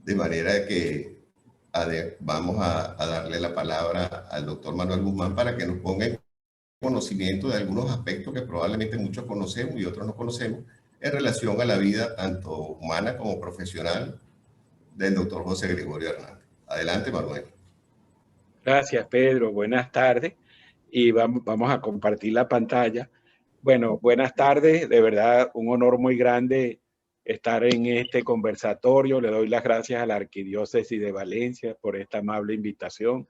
de manera que vamos a darle la palabra al doctor Manuel Guzmán para que nos ponga en conocimiento de algunos aspectos que probablemente muchos conocemos y otros no conocemos en relación a la vida tanto humana como profesional del doctor José Gregorio Hernández. Adelante, Manuel. Gracias, Pedro. Buenas tardes. Y vamos a compartir la pantalla. Bueno, buenas tardes. De verdad, un honor muy grande estar en este conversatorio. Le doy las gracias a la Arquidiócesis de Valencia por esta amable invitación,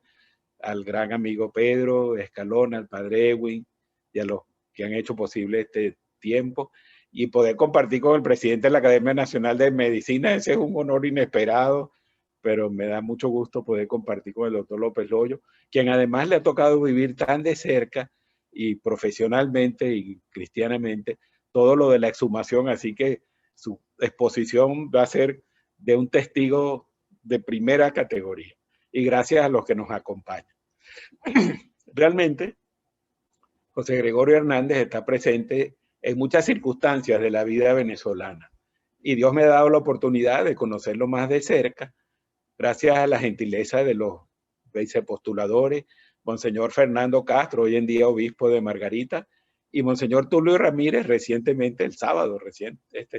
al gran amigo Pedro Escalona, al padre Edwin y a los que han hecho posible este tiempo. Y poder compartir con el presidente de la Academia Nacional de Medicina, ese es un honor inesperado, pero me da mucho gusto poder compartir con el doctor López Loyo, quien además le ha tocado vivir tan de cerca y profesionalmente y cristianamente todo lo de la exhumación, así que su exposición va a ser de un testigo de primera categoría. Y gracias a los que nos acompañan. Realmente, José Gregorio Hernández está presente en muchas circunstancias de la vida venezolana y Dios me ha dado la oportunidad de conocerlo más de cerca gracias a la gentileza de los vicepostuladores, Monseñor Fernando Castro, hoy en día obispo de Margarita, y Monseñor Tulio Ramírez, recientemente este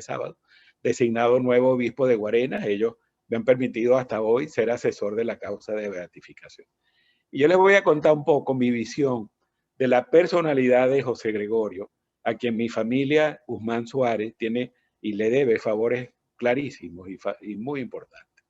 sábado, designado nuevo obispo de Guarenas. Ellos me han permitido hasta hoy ser asesor de la causa de beatificación. Y yo les voy a contar un poco mi visión de la personalidad de José Gregorio, a quien mi familia Guzmán Suárez tiene y le debe favores clarísimos y muy importantes.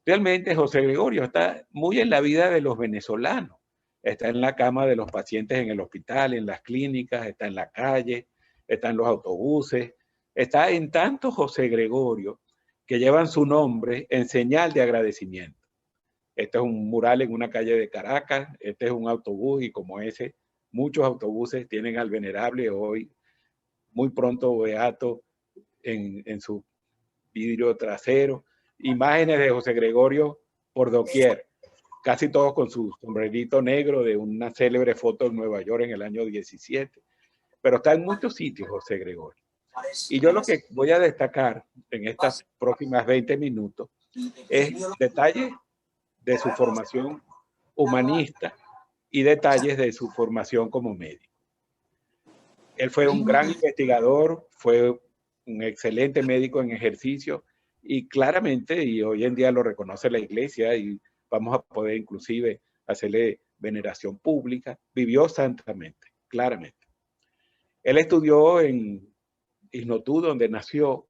Realmente José Gregorio está muy en la vida de los venezolanos. Está en la cama de los pacientes en el hospital, en las clínicas, está en la calle, está en los autobuses, está en tanto José Gregorio que llevan su nombre en señal de agradecimiento. Este es un mural en una calle de Caracas, este es un autobús y como ese, muchos autobuses tienen al venerable hoy, muy pronto beato en su vidrio trasero. Imágenes de José Gregorio por doquier, casi todos con su sombrerito negro de una célebre foto en Nueva York en el año 17. Pero está en muchos sitios José Gregorio. Y yo lo que voy a destacar en estas próximas 20 minutos es detalles de su formación humanista y detalles de su formación como médico. Él fue un gran investigador, fue un excelente médico en ejercicio y claramente, y hoy en día lo reconoce la iglesia y vamos a poder inclusive hacerle veneración pública, vivió santamente, claramente. Él estudió en Ignotú, donde nació,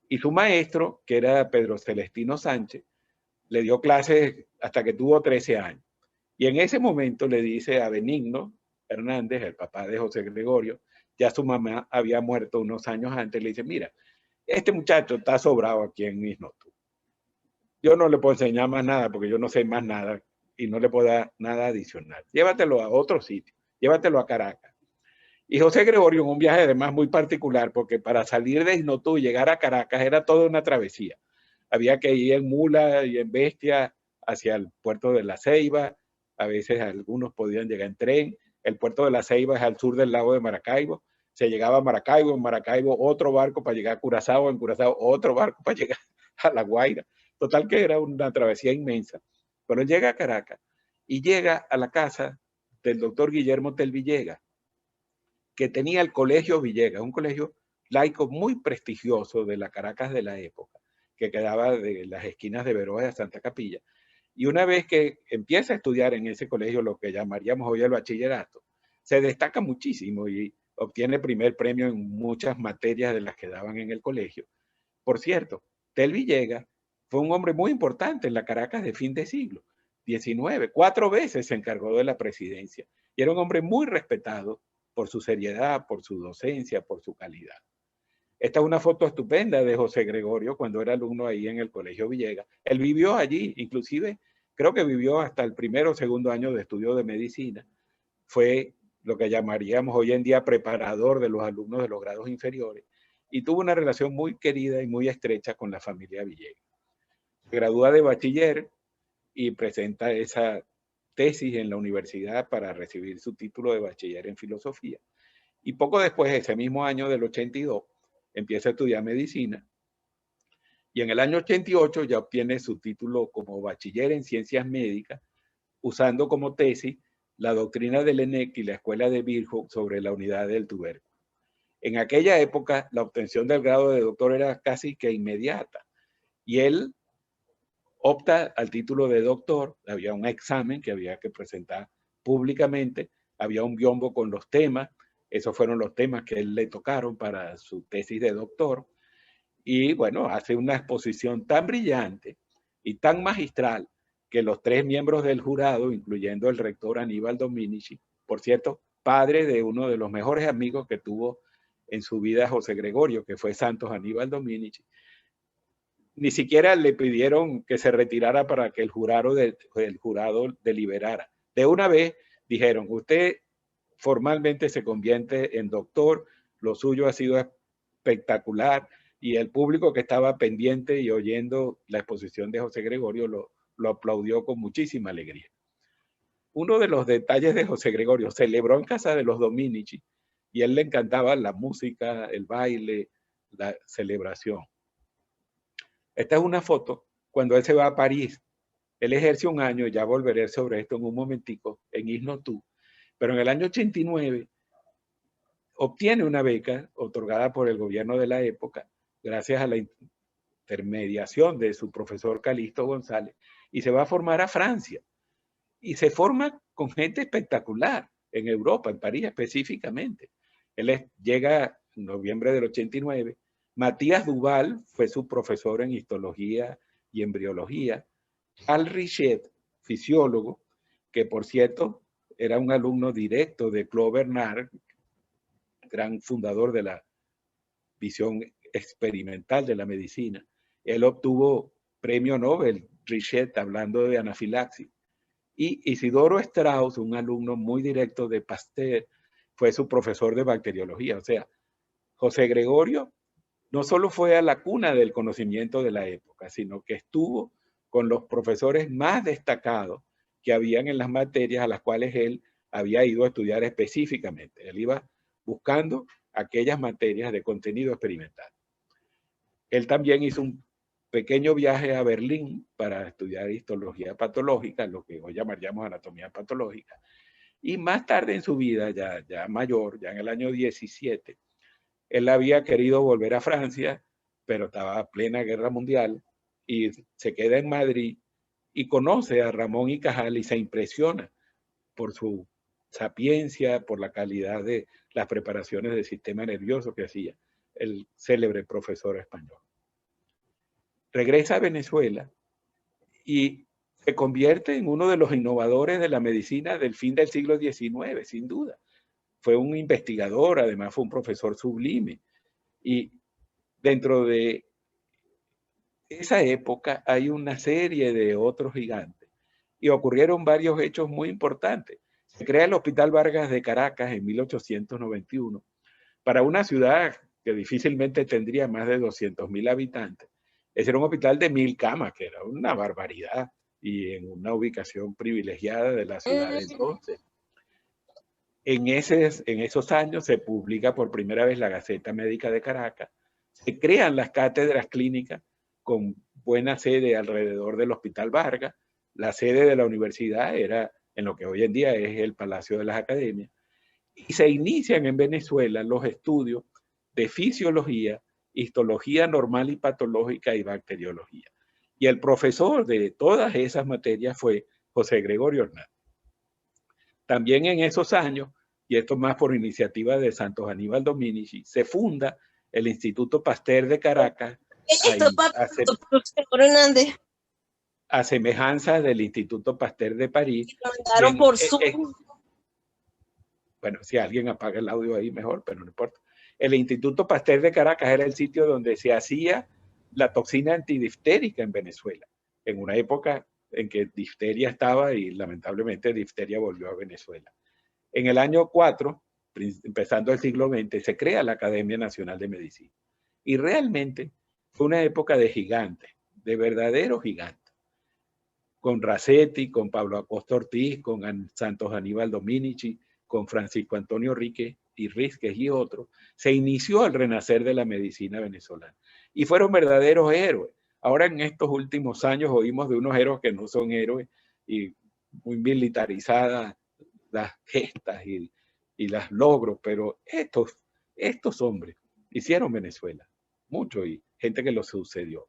y su maestro, que era Pedro Celestino Sánchez, le dio clases hasta que tuvo 13 años. Y en ese momento le dice a Benigno Hernández, el papá de José Gregorio, ya su mamá había muerto unos años antes, le dice, mira, este muchacho está sobrado aquí en Ignotú. Yo no le puedo enseñar más nada porque yo no sé más nada y no le puedo dar nada adicional. Llévatelo a otro sitio, llévatelo a Caracas. Y José Gregorio, en un viaje además muy particular, porque para salir de Ignotú y llegar a Caracas era toda una travesía. Había que ir en mula y en bestia hacia el puerto de La Ceiba. A veces algunos podían llegar en tren. El puerto de La Ceiba es al sur del lago de Maracaibo. Se llegaba a Maracaibo, en Maracaibo otro barco para llegar a Curazao, en Curazao otro barco para llegar a La Guaira. Total que era una travesía inmensa. Pero él llega a Caracas y llega a la casa del doctor Guillermo Tell Villegas, que tenía el Colegio Villegas, un colegio laico muy prestigioso de la Caracas de la época, que quedaba de las esquinas de Veroa a Santa Capilla. Y una vez que empieza a estudiar en ese colegio, lo que llamaríamos hoy el bachillerato, se destaca muchísimo y obtiene primer premio en muchas materias de las que daban en el colegio. Por cierto, Tell Villegas fue un hombre muy importante en la Caracas de fin de siglo XIX. 4 veces se encargó de la presidencia y era un hombre muy respetado por su seriedad, por su docencia, por su calidad. Esta es una foto estupenda de José Gregorio cuando era alumno ahí en el Colegio Villegas. Él vivió allí, inclusive creo que vivió hasta el primero o segundo año de estudio de medicina. Fue lo que llamaríamos hoy en día preparador de los alumnos de los grados inferiores y tuvo una relación muy querida y muy estrecha con la familia Villegas. Se gradúa de bachiller y presenta esa tesis en la universidad para recibir su título de bachiller en filosofía. Y poco después, ese mismo año del 82, empieza a estudiar medicina Y en el año 88 ya obtiene su título como bachiller en ciencias médicas, usando como tesis la doctrina del ENEC y la escuela de Virchow sobre la unidad del tubérculo. En aquella época, la obtención del grado de doctor era casi que inmediata. Y él opta al título de doctor. Había un examen que había que presentar públicamente, había un biombo con los temas, esos fueron los temas que él le tocaron para su tesis de doctor, y bueno, hace una exposición tan brillante y tan magistral que los 3 miembros del jurado, incluyendo el rector Aníbal Dominici, por cierto, padre de uno de los mejores amigos que tuvo en su vida José Gregorio, que fue Santos Aníbal Dominici, ni siquiera le pidieron que se retirara para que el jurado deliberara. De una vez dijeron, usted formalmente se convierte en doctor, lo suyo ha sido espectacular, y el público que estaba pendiente y oyendo la exposición de José Gregorio lo aplaudió con muchísima alegría. Uno de los detalles de José Gregorio, celebró en casa de los Dominici, y a él le encantaba la música, el baile, la celebración. Esta es una foto cuando él se va a París. Él ejerce un año, ya volveré sobre esto en un momentico, en ISNOTU, pero en el año 89 obtiene una beca otorgada por el gobierno de la época, gracias a la intermediación de su profesor Calixto González, y se va a formar a Francia. Y se forma con gente espectacular en Europa, en París específicamente. Él llega en noviembre del 89. Matías Duval fue su profesor en histología y embriología. Al Richet, fisiólogo, que por cierto era un alumno directo de Claude Bernard, gran fundador de la visión experimental de la medicina. Él obtuvo premio Nobel, Richet, hablando de anafilaxis. Y Isidoro Strauss, un alumno muy directo de Pasteur, fue su profesor de bacteriología. O sea, José Gregorio no solo fue a la cuna del conocimiento de la época, sino que estuvo con los profesores más destacados que habían en las materias a las cuales él había ido a estudiar específicamente. Él iba buscando aquellas materias de contenido experimental. Él también hizo un pequeño viaje a Berlín para estudiar histología patológica, lo que hoy llamaríamos anatomía patológica. Y más tarde en su vida, ya mayor, ya en el año 17, él había querido volver a Francia, pero estaba a plena guerra mundial, y se queda en Madrid y conoce a Ramón y Cajal y se impresiona por su sapiencia, por la calidad de las preparaciones del sistema nervioso que hacía el célebre profesor español. Regresa a Venezuela y se convierte en uno de los innovadores de la medicina del fin del siglo XIX, sin duda. Fue un investigador, además fue un profesor sublime. Y dentro de esa época hay una serie de otros gigantes. Y ocurrieron varios hechos muy importantes. Se crea el Hospital Vargas de Caracas en 1891 para una ciudad que difícilmente tendría más de 200.000 habitantes. Ese era un hospital de 1.000 camas, que era una barbaridad, y en una ubicación privilegiada de la ciudad de entonces. En esos años se publica por primera vez la Gaceta Médica de Caracas, se crean las cátedras clínicas con buena sede alrededor del Hospital Vargas. La sede de la universidad era en lo que hoy en día es el Palacio de las Academias, y se inician en Venezuela los estudios de fisiología, histología normal y patológica y bacteriología. Y el profesor de todas esas materias fue José Gregorio Hernández. También en esos años, y esto más por iniciativa de Santos Aníbal Dominici, se funda el Instituto Pasteur de Caracas, a semejanza del Instituto Pasteur de París. Bueno, si alguien apaga el audio ahí mejor, pero no importa. El Instituto Pasteur de Caracas era el sitio donde se hacía la toxina antidiftérica en Venezuela, en una época en que difteria estaba y lamentablemente difteria volvió a Venezuela. En el año 4, empezando el siglo XX, se crea la Academia Nacional de Medicina. Y realmente fue una época de gigantes, de verdaderos gigantes. Con Racetti, con Pablo Acosta Ortiz, con Santos Aníbal Dominici, con Francisco Antonio Ríquez y otros, se inició el renacer de la medicina venezolana. Y fueron verdaderos héroes. Ahora en estos últimos años oímos de unos héroes que no son héroes y muy militarizadas las gestas y los logros, pero estos hombres hicieron Venezuela, mucho, y gente que lo sucedió.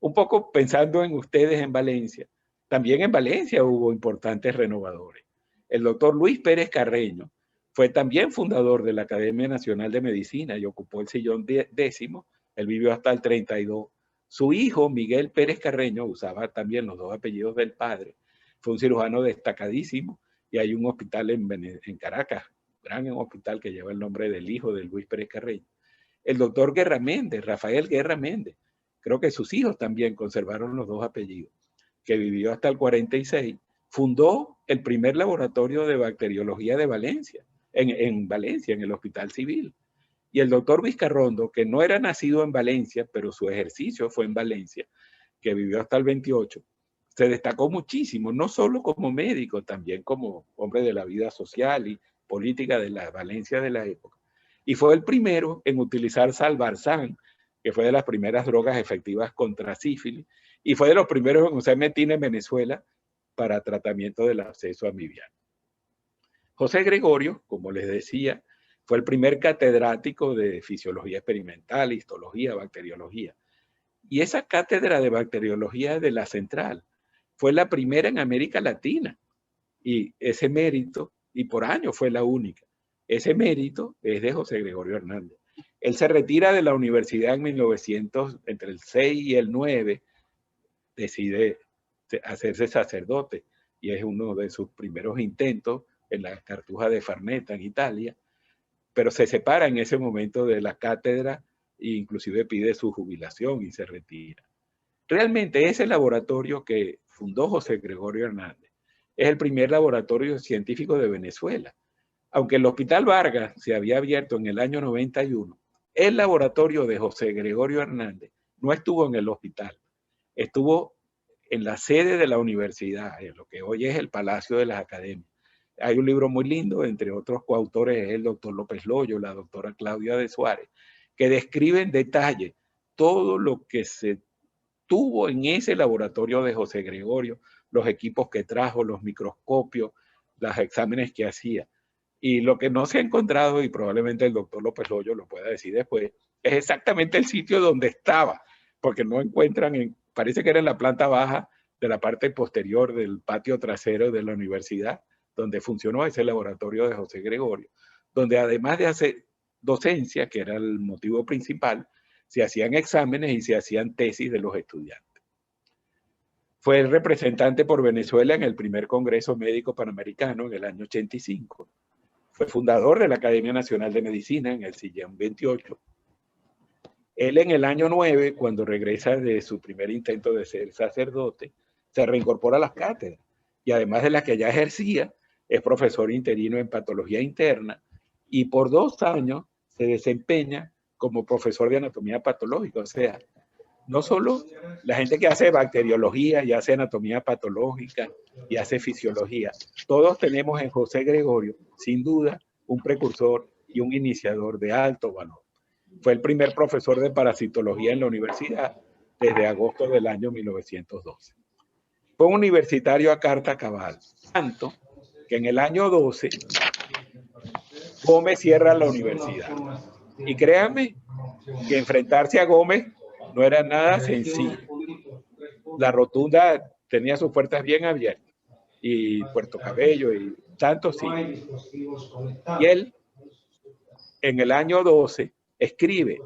Un poco pensando en ustedes en Valencia, también en Valencia hubo importantes renovadores. El doctor Luis Pérez Carreño fue también fundador de la Academia Nacional de Medicina y ocupó el sillón 10º, él vivió hasta el 32. Su hijo, Miguel Pérez Carreño, usaba también los dos apellidos del padre, fue un cirujano destacadísimo y hay un hospital en Caracas, gran hospital que lleva el nombre del hijo de Luis Pérez Carreño. El doctor Guerra Méndez, Rafael Guerra Méndez, creo que sus hijos también conservaron los dos apellidos, que vivió hasta el 46, fundó el primer laboratorio de bacteriología de Valencia, en Valencia, en el Hospital Civil. Y el doctor Vizcarrondo, que no era nacido en Valencia, pero su ejercicio fue en Valencia, que vivió hasta el 28, se destacó muchísimo, no solo como médico, también como hombre de la vida social y política de la Valencia de la época. Y fue el primero en utilizar Salvarsan, que fue de las primeras drogas efectivas contra sífilis, y fue de los primeros en usar metina en Venezuela para tratamiento del absceso amibiano. José Gregorio, como les decía, fue el primer catedrático de fisiología experimental, histología, bacteriología. Y esa cátedra de bacteriología de la Central fue la primera en América Latina. Y ese mérito, y por años fue la única, ese mérito es de José Gregorio Hernández. Él se retira de la universidad en 1900, entre el 6 y el 9, decide hacerse sacerdote y es uno de sus primeros intentos en la Cartuja de Farneta en Italia, pero se separa en ese momento de la cátedra e inclusive pide su jubilación y se retira. Realmente ese laboratorio que fundó José Gregorio Hernández es el primer laboratorio científico de Venezuela. Aunque el Hospital Vargas se había abierto en el año 91, el laboratorio de José Gregorio Hernández no estuvo en el hospital, estuvo en la sede de la universidad, en lo que hoy es el Palacio de las Academias. Hay un libro muy lindo, entre otros coautores es el doctor López Loyo, la doctora Claudia de Suárez, que describe en detalle todo lo que se tuvo en ese laboratorio de José Gregorio, los equipos que trajo, los microscopios, los exámenes que hacía. Y lo que no se ha encontrado, y probablemente el doctor López Loyo lo pueda decir después, es exactamente el sitio donde estaba, porque no encuentran, parece que era en la planta baja de la parte posterior del patio trasero de la universidad, donde funcionó ese laboratorio de José Gregorio, donde además de hacer docencia, que era el motivo principal, se hacían exámenes y se hacían tesis de los estudiantes. Fue el representante por Venezuela en el primer Congreso Médico Panamericano en el año 85. Fue fundador de la Academia Nacional de Medicina en el sillón 28. Él en el año 9, cuando regresa de su primer intento de ser sacerdote, se reincorpora a las cátedras y además de las que ya ejercía, es profesor interino en patología interna y por 2 años se desempeña como profesor de anatomía patológica. O sea, no solo la gente que hace bacteriología y hace anatomía patológica y hace fisiología, todos tenemos en José Gregorio, sin duda, un precursor y un iniciador de alto valor. Fue el primer profesor de parasitología en la universidad desde agosto del año 1912. Fue un universitario a carta cabal, tanto que en el año 12 Gómez cierra la universidad. Y créanme que enfrentarse a Gómez no era nada sencillo. La Rotunda tenía sus puertas bien abiertas, y Puerto Cabello y tantos sí. Y él, en el año 12, escribe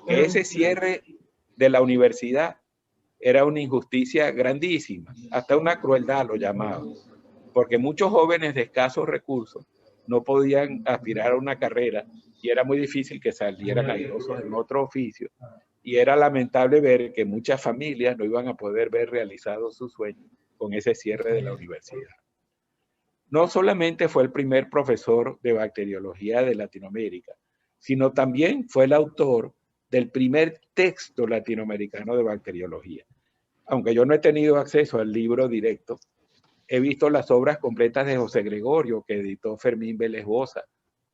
que ese cierre de la universidad era una injusticia grandísima, hasta una crueldad lo llamaba, porque muchos jóvenes de escasos recursos no podían aspirar a una carrera y era muy difícil que salieran airosos en otro oficio. Y era lamentable ver que muchas familias no iban a poder ver realizados sus sueños con ese cierre de la universidad. No solamente fue el primer profesor de bacteriología de Latinoamérica, sino también fue el autor del primer texto latinoamericano de bacteriología. Aunque yo no he tenido acceso al libro directo, he visto las obras completas de José Gregorio, que editó Fermín Vélez Boza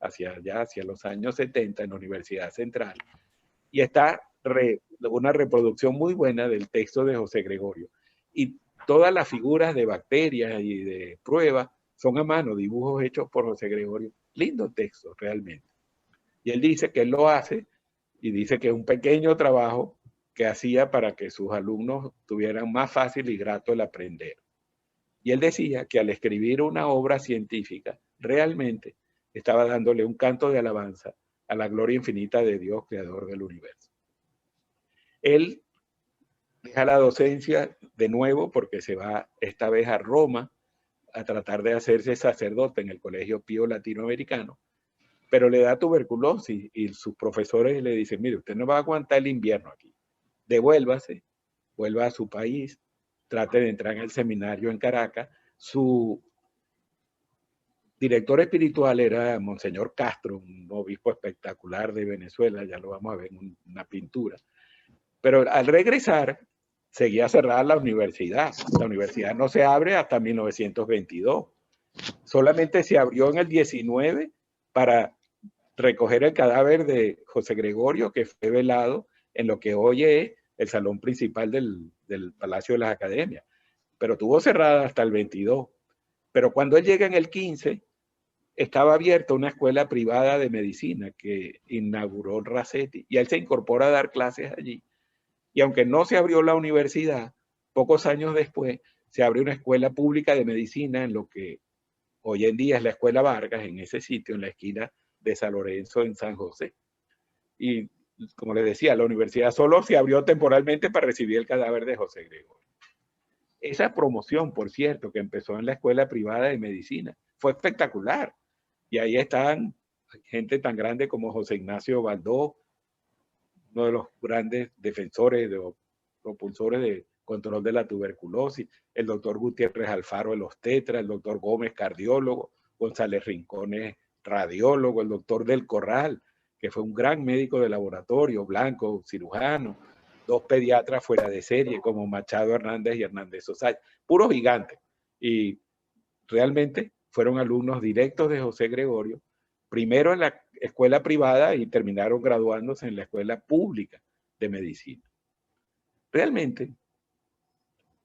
hacia los años 70 en la Universidad Central. Y está una reproducción muy buena del texto de José Gregorio. Y todas las figuras de bacterias y de pruebas son a mano, dibujos hechos por José Gregorio. Lindo texto, realmente. Y él dice que él lo hace, y dice que es un pequeño trabajo que hacía para que sus alumnos tuvieran más fácil y grato el aprender. Y él decía que al escribir una obra científica, realmente estaba dándole un canto de alabanza a la gloria infinita de Dios, creador del universo. Él deja la docencia de nuevo porque se va esta vez a Roma a tratar de hacerse sacerdote en el Colegio Pío Latinoamericano, pero le da tuberculosis y sus profesores le dicen, mire, usted no va a aguantar el invierno aquí, devuélvase, vuelva a su país, trate de entrar en el seminario en Caracas. Su director espiritual era Monseñor Castro, un obispo espectacular de Venezuela, ya lo vamos a ver en una pintura. Pero al regresar, seguía cerrada la universidad. La universidad no se abre hasta 1922. Solamente se abrió en el 19 para recoger el cadáver de José Gregorio, que fue velado en lo que hoy es el salón principal del Palacio de las Academias. Pero estuvo cerrada hasta el 22. Pero cuando él llega en el 15, estaba abierta una escuela privada de medicina que inauguró Rasetti, y él se incorpora a dar clases allí. Y aunque no se abrió la universidad, pocos años después se abrió una escuela pública de medicina en lo que hoy en día es la Escuela Vargas, en ese sitio, en la esquina de San Lorenzo, en San José. Y como les decía, la universidad solo se abrió temporalmente para recibir el cadáver de José Gregorio. Esa promoción, por cierto, que empezó en la Escuela Privada de Medicina, fue espectacular. Y ahí están gente tan grande como José Ignacio Baldó, uno de los grandes defensores, propulsores de control de la tuberculosis, el doctor Gutiérrez Alfaro de los Tetras, el doctor Gómez, cardiólogo, González Rincones, radiólogo, el doctor Del Corral, que fue un gran médico de laboratorio, blanco, cirujano, dos pediatras fuera de serie como Machado Hernández y Hernández Sosa, puros gigantes. Y realmente fueron alumnos directos de José Gregorio, primero en la escuela privada y terminaron graduándose en la escuela pública de medicina. Realmente,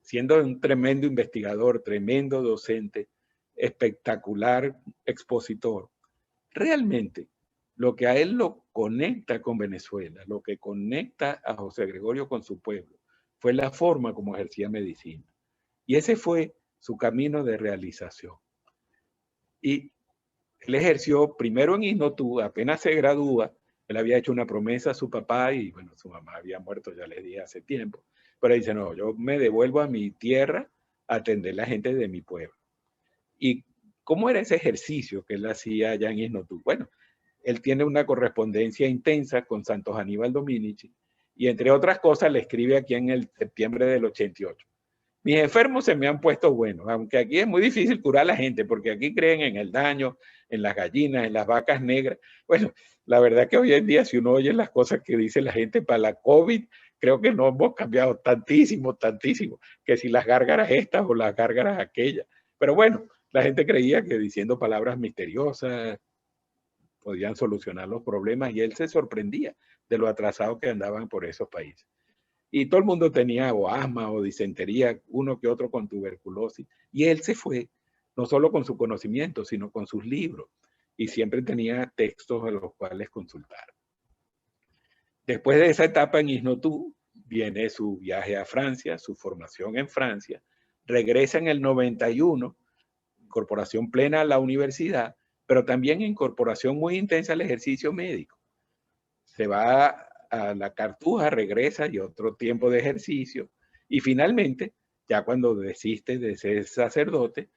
siendo un tremendo investigador, tremendo docente, espectacular expositor, realmente lo que a él lo conecta con Venezuela, lo que conecta a José Gregorio con su pueblo, fue la forma como ejercía medicina. Y ese fue su camino de realización. Y él ejerció primero en Isnotú, apenas se gradúa, él había hecho una promesa a su papá y bueno, su mamá había muerto, ya les dije, hace tiempo. Pero dice, no, yo me devuelvo a mi tierra a atender a la gente de mi pueblo. ¿Y cómo era ese ejercicio que él hacía allá en Isnotú? Bueno, él tiene una correspondencia intensa con Santos Aníbal Dominici y entre otras cosas le escribe aquí en el septiembre del 88. Mis enfermos se me han puesto buenos, aunque aquí es muy difícil curar a la gente, porque aquí creen en el daño, en las gallinas, en las vacas negras. Bueno, la verdad que hoy en día, si uno oye las cosas que dice la gente para la COVID, creo que no hemos cambiado tantísimo, tantísimo, que si las gárgaras estas o las gárgaras aquellas. Pero bueno, la gente creía que diciendo palabras misteriosas podían solucionar los problemas y él se sorprendía de lo atrasados que andaban por esos países. Y todo el mundo tenía o asma o disentería, uno que otro con tuberculosis. Y él se fue, no solo con su conocimiento, sino con sus libros. Y siempre tenía textos a los cuales consultar. Después de esa etapa en Isnotú, viene su viaje a Francia, su formación en Francia. Regresa en el 91, incorporación plena a la universidad, pero también incorporación muy intensa al ejercicio médico. Se va a la Cartuja, regresa y otro tiempo de ejercicio. Y finalmente, ya cuando desiste de ser sacerdote,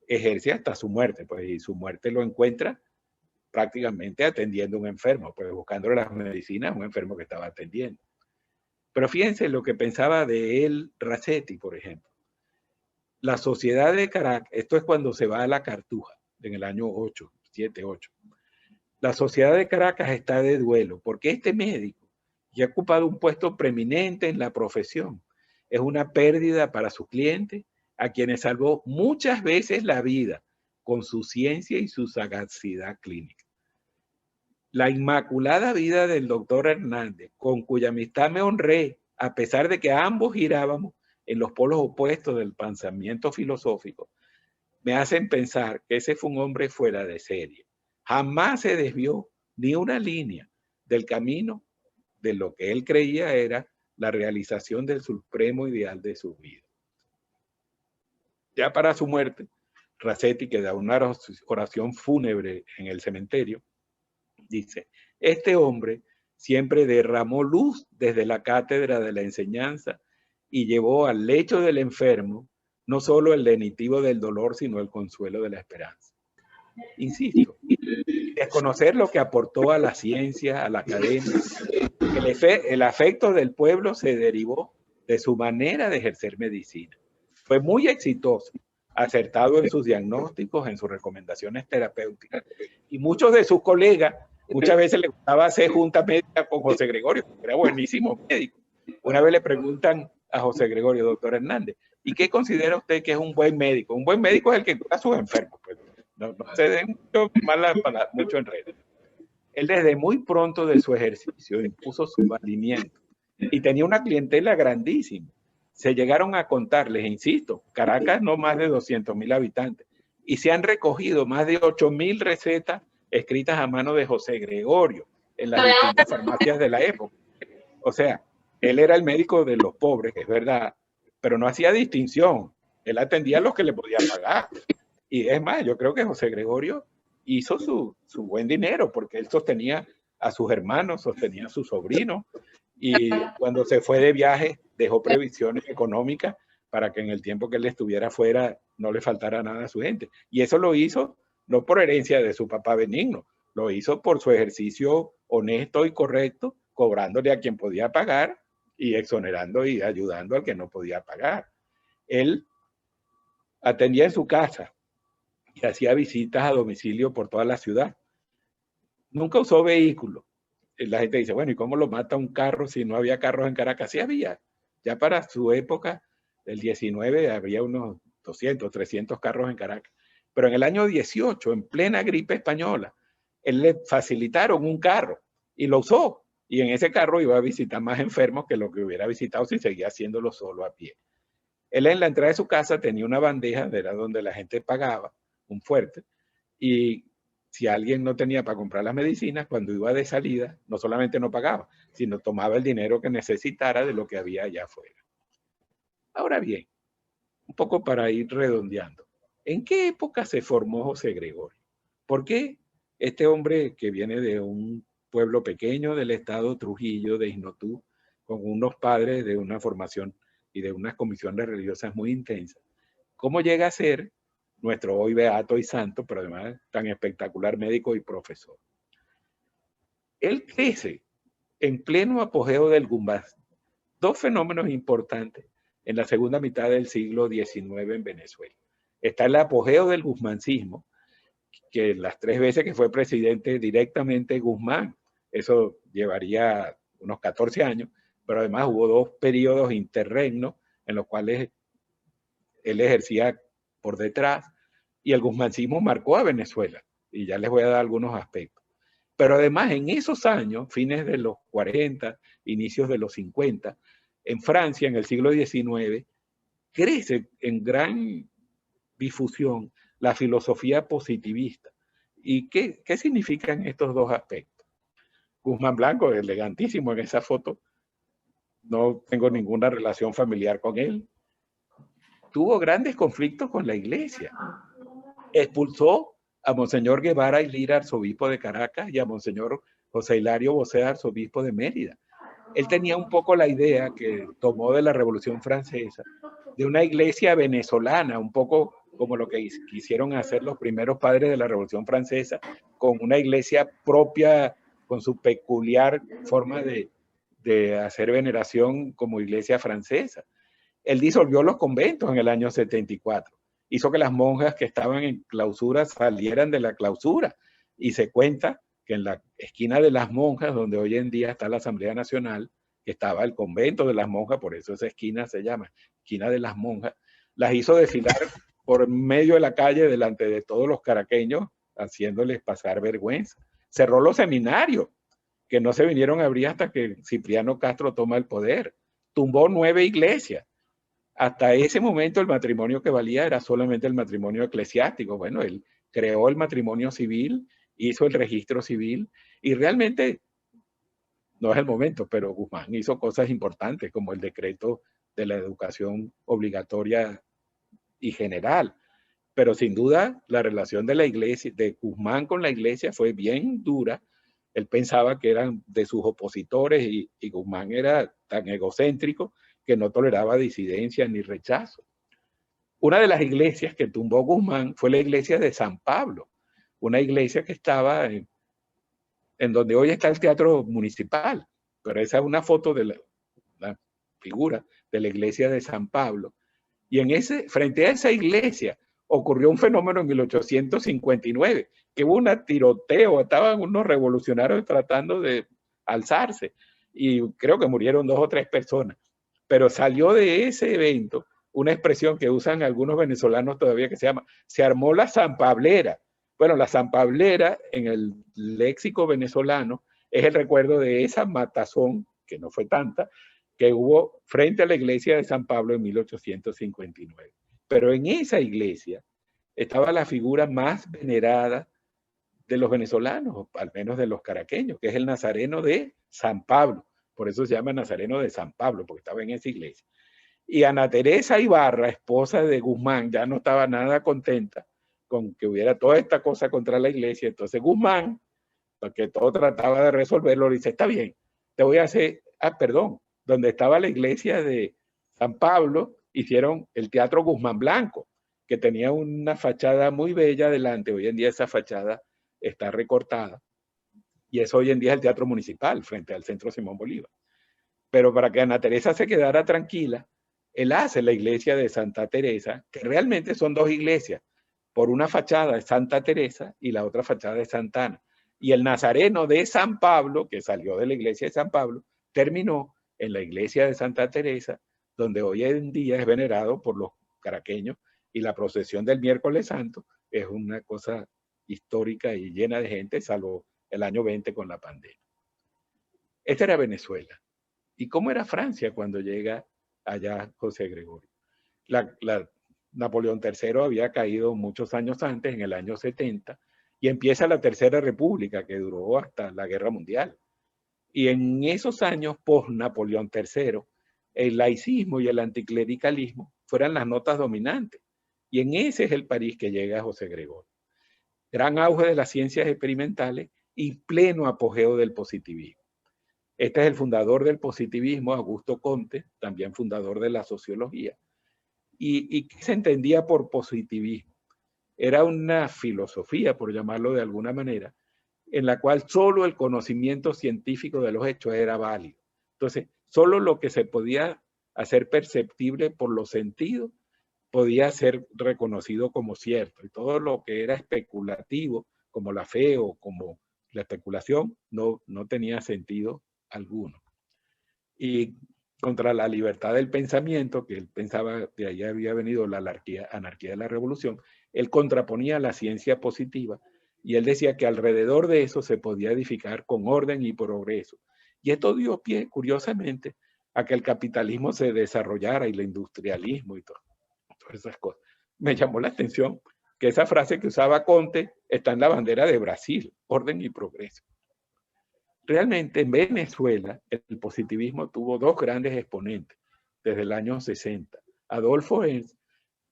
ejerce hasta su muerte, pues, y su muerte lo encuentra prácticamente atendiendo a un enfermo, pues buscándole las medicinas a un enfermo que estaba atendiendo. Pero fíjense lo que pensaba de él Rasetti, por ejemplo. La sociedad de Caracas, esto es cuando se va a la Cartuja, en el año 8, 7, 8. La sociedad de Caracas está de duelo, porque este médico, y ha ocupado un puesto preeminente en la profesión, es una pérdida para su cliente, a quienes salvó muchas veces la vida con su ciencia y su sagacidad clínica. La inmaculada vida del doctor Hernández, con cuya amistad me honré, a pesar de que ambos girábamos en los polos opuestos del pensamiento filosófico, me hacen pensar que ese fue un hombre fuera de serie. Jamás se desvió ni una línea del camino de lo que él creía era la realización del supremo ideal de su vida. Ya para su muerte, Rasetti, que da una oración fúnebre en el cementerio, dice: este hombre siempre derramó luz desde la cátedra de la enseñanza y llevó al lecho del enfermo no solo el lenitivo del dolor, sino el consuelo de la esperanza. Insisto, desconocer lo que aportó a la ciencia, a la academia, el afecto del pueblo se derivó de su manera de ejercer medicina. Fue muy exitoso, acertado en sus diagnósticos, en sus recomendaciones terapéuticas, y muchos de sus colegas muchas veces le gustaba hacer junta médica con José Gregorio, que era buenísimo médico. Una vez le preguntan a José Gregorio, doctor Hernández, ¿y qué considera usted que es un buen médico? Un buen médico es el que cura a sus enfermos. Pues no se den mucho enredo. Él desde muy pronto de su ejercicio impuso su valimiento y tenía una clientela grandísima. Se llegaron a contar, les insisto, Caracas no más de 200,000 habitantes, y se han recogido más de 8,000 recetas escritas a mano de José Gregorio en las distintas farmacias de la época. O sea, él era el médico de los pobres, es verdad, pero no hacía distinción. Él atendía a los que le podía pagar. Y es más, yo creo que José Gregorio hizo su buen dinero, porque él sostenía a sus hermanos, sostenía a sus sobrinos, y cuando se fue de viaje dejó previsiones económicas para que en el tiempo que él estuviera fuera no le faltara nada a su gente. Y eso lo hizo no por herencia de su papá Benigno, lo hizo por su ejercicio honesto y correcto, cobrándole a quien podía pagar y exonerando y ayudando al que no podía pagar. Él atendía en su casa y hacía visitas a domicilio por toda la ciudad. Nunca usó vehículo. La gente dice, bueno, ¿y cómo lo mata un carro si no había carros en Caracas? Sí había. Ya para su época, el 19, había unos 200, 300 carros en Caracas. Pero en el año 18, en plena gripe española, él le facilitaron un carro y lo usó. Y en ese carro iba a visitar más enfermos que lo que hubiera visitado si seguía haciéndolo solo a pie. Él en la entrada de su casa tenía una bandeja, era donde la gente pagaba, un fuerte, y si alguien no tenía para comprar las medicinas, cuando iba de salida, no solamente no pagaba, sino tomaba el dinero que necesitara de lo que había allá afuera. Ahora bien, un poco para ir redondeando, ¿en qué época se formó José Gregorio? ¿Por qué este hombre que viene de un pueblo pequeño del estado Trujillo, de Isnotú, con unos padres de una formación y de unas comisiones religiosas muy intensas, cómo llega a ser nuestro hoy beato y santo, pero además tan espectacular médico y profesor? Él crece en pleno apogeo del Gumbaz, dos fenómenos importantes en la segunda mitad del siglo XIX en Venezuela. Está el apogeo del guzmancismo, que las 3 veces que fue presidente directamente Guzmán, eso llevaría unos 14 años, pero además hubo 2 periodos interregnos en los cuales él ejercía por detrás, y el guzmancismo marcó a Venezuela, y ya les voy a dar algunos aspectos. Pero además en esos años, fines de los 40, inicios de los 50, en Francia, en el siglo XIX, crece en gran difusión la filosofía positivista. ¿Y qué significan estos dos aspectos? Guzmán Blanco, elegantísimo en esa foto, no tengo ninguna relación familiar con él, tuvo grandes conflictos con la iglesia. Expulsó a Monseñor Guevara y Lira, arzobispo de Caracas, y a Monseñor José Hilario Bosé, arzobispo de Mérida. Él tenía un poco la idea que tomó de la Revolución Francesa, de una iglesia venezolana, un poco como lo que quisieron hacer los primeros padres de la Revolución Francesa, con una iglesia propia, con su peculiar forma de hacer veneración como iglesia francesa. Él disolvió los conventos en el año 74. Hizo que las monjas que estaban en clausura salieran de la clausura. Y se cuenta que en la esquina de las monjas, donde hoy en día está la Asamblea Nacional, que estaba el convento de las monjas, por eso esa esquina se llama esquina de las monjas, las hizo desfilar por medio de la calle delante de todos los caraqueños, haciéndoles pasar vergüenza. cerró los seminarios, que no se vinieron a abrir hasta que Cipriano Castro toma el poder. Tumbó 9 iglesias. Hasta ese momento el matrimonio que valía era solamente el matrimonio eclesiástico. Bueno, él creó el matrimonio civil, hizo el registro civil y realmente no es el momento, pero Guzmán hizo cosas importantes como el decreto de la educación obligatoria y general. Pero sin duda la relación de la iglesia, de Guzmán con la iglesia fue bien dura. Él pensaba que eran de sus opositores y Guzmán era tan egocéntrico que no toleraba disidencia ni rechazo. Una de las iglesias que tumbó Guzmán fue la iglesia de San Pablo, una iglesia que estaba en donde hoy está el Teatro Municipal, pero esa es una foto de la figura de la iglesia de San Pablo. Y frente a esa iglesia ocurrió un fenómeno en 1859, que hubo un tiroteo, estaban unos revolucionarios tratando de alzarse y creo que murieron 2 o 3 personas. Pero salió de ese evento una expresión que usan algunos venezolanos todavía que se llama, se armó la Sanpablera. Bueno, la Sanpablera en el léxico venezolano es el recuerdo de esa matazón, que no fue tanta, que hubo frente a la iglesia de San Pablo en 1859. Pero en esa iglesia estaba la figura más venerada de los venezolanos, al menos de los caraqueños, que es el Nazareno de San Pablo. Por eso se llama Nazareno de San Pablo, porque estaba en esa iglesia. Y Ana Teresa Ibarra, esposa de Guzmán, ya no estaba nada contenta con que hubiera toda esta cosa contra la iglesia. Entonces Guzmán, porque todo trataba de resolverlo, le dice, está bien, te voy a hacer, perdón, donde estaba la iglesia de San Pablo, hicieron el Teatro Guzmán Blanco, que tenía una fachada muy bella delante. Hoy en día esa fachada está recortada. Y eso hoy en día es el Teatro Municipal, frente al Centro Simón Bolívar. Pero para que Ana Teresa se quedara tranquila, él hace la iglesia de Santa Teresa, que realmente son 2 iglesias. Por una fachada es Santa Teresa y la otra fachada es Santa Ana. Y el Nazareno de San Pablo, que salió de la iglesia de San Pablo, terminó en la iglesia de Santa Teresa, donde hoy en día es venerado por los caraqueños, y la procesión del miércoles santo es una cosa histórica y llena de gente, salvo el año 20 con la pandemia. Esta era Venezuela. ¿Y cómo era Francia cuando llega allá José Gregorio? Napoleón III había caído muchos años antes, en el año 70, y empieza la Tercera República, que duró hasta la Guerra Mundial. Y en esos años, post-Napoleón III, el laicismo y el anticlericalismo fueran las notas dominantes. Y en ese es el París que llega José Gregorio. Gran auge de las ciencias experimentales y pleno apogeo del positivismo. Este es el fundador del positivismo, Augusto Comte, también fundador de la sociología. ¿Y qué se entendía por positivismo? Era una filosofía, por llamarlo de alguna manera, en la cual solo el conocimiento científico de los hechos era válido. Entonces, solo lo que se podía hacer perceptible por los sentidos podía ser reconocido como cierto. Y todo lo que era especulativo, como la fe o como la especulación, no tenía sentido alguno. Y contra la libertad del pensamiento, que él pensaba de ahí había venido la anarquía de la revolución, él contraponía la ciencia positiva y él decía que alrededor de eso se podía edificar con orden y progreso. Y esto dio pie, curiosamente, a que el capitalismo se desarrollara y el industrialismo y todas esas cosas. Me llamó la atención que esa frase que usaba Comte está en la bandera de Brasil, orden y progreso. Realmente en Venezuela el positivismo tuvo 2 grandes exponentes desde el año 60, Adolfo Ernst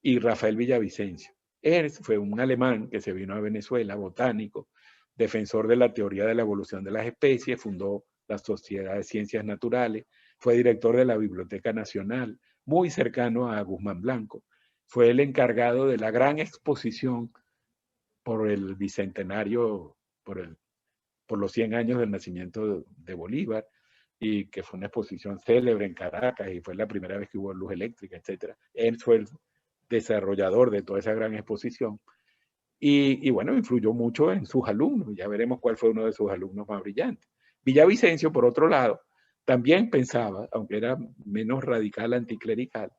y Rafael Villavicencio. Ernst fue un alemán que se vino a Venezuela, botánico, defensor de la teoría de la evolución de las especies, fundó la Sociedad de Ciencias Naturales, fue director de la Biblioteca Nacional, muy cercano a Guzmán Blanco. Fue el encargado de la gran exposición por el bicentenario, por los 100 años del nacimiento de Bolívar, y que fue una exposición célebre en Caracas y fue la primera vez que hubo luz eléctrica, etc. Él fue el desarrollador de toda esa gran exposición y bueno, influyó mucho en sus alumnos. Ya veremos cuál fue uno de sus alumnos más brillantes. Villavicencio, por otro lado, también pensaba, aunque era menos radical anticlerical,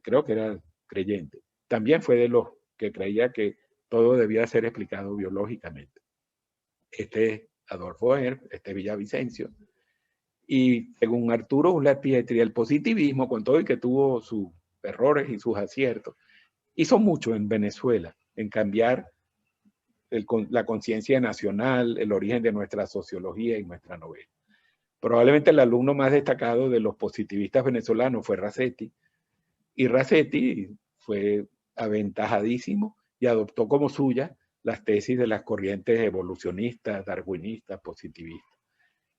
creo que era creyente, también fue de los que creía que todo debía ser explicado biológicamente. Este Adolfo Herb, Villavicencio, y según Arturo Uslar Pietri, el positivismo, con todo y que tuvo sus errores y sus aciertos, hizo mucho en Venezuela, en cambiar la conciencia nacional, el origen de nuestra sociología y nuestra novela. Probablemente el alumno más destacado de los positivistas venezolanos fue Rasetti, y Rasetti fue aventajadísimo y adoptó como suya las tesis de las corrientes evolucionistas, darwinistas, positivistas.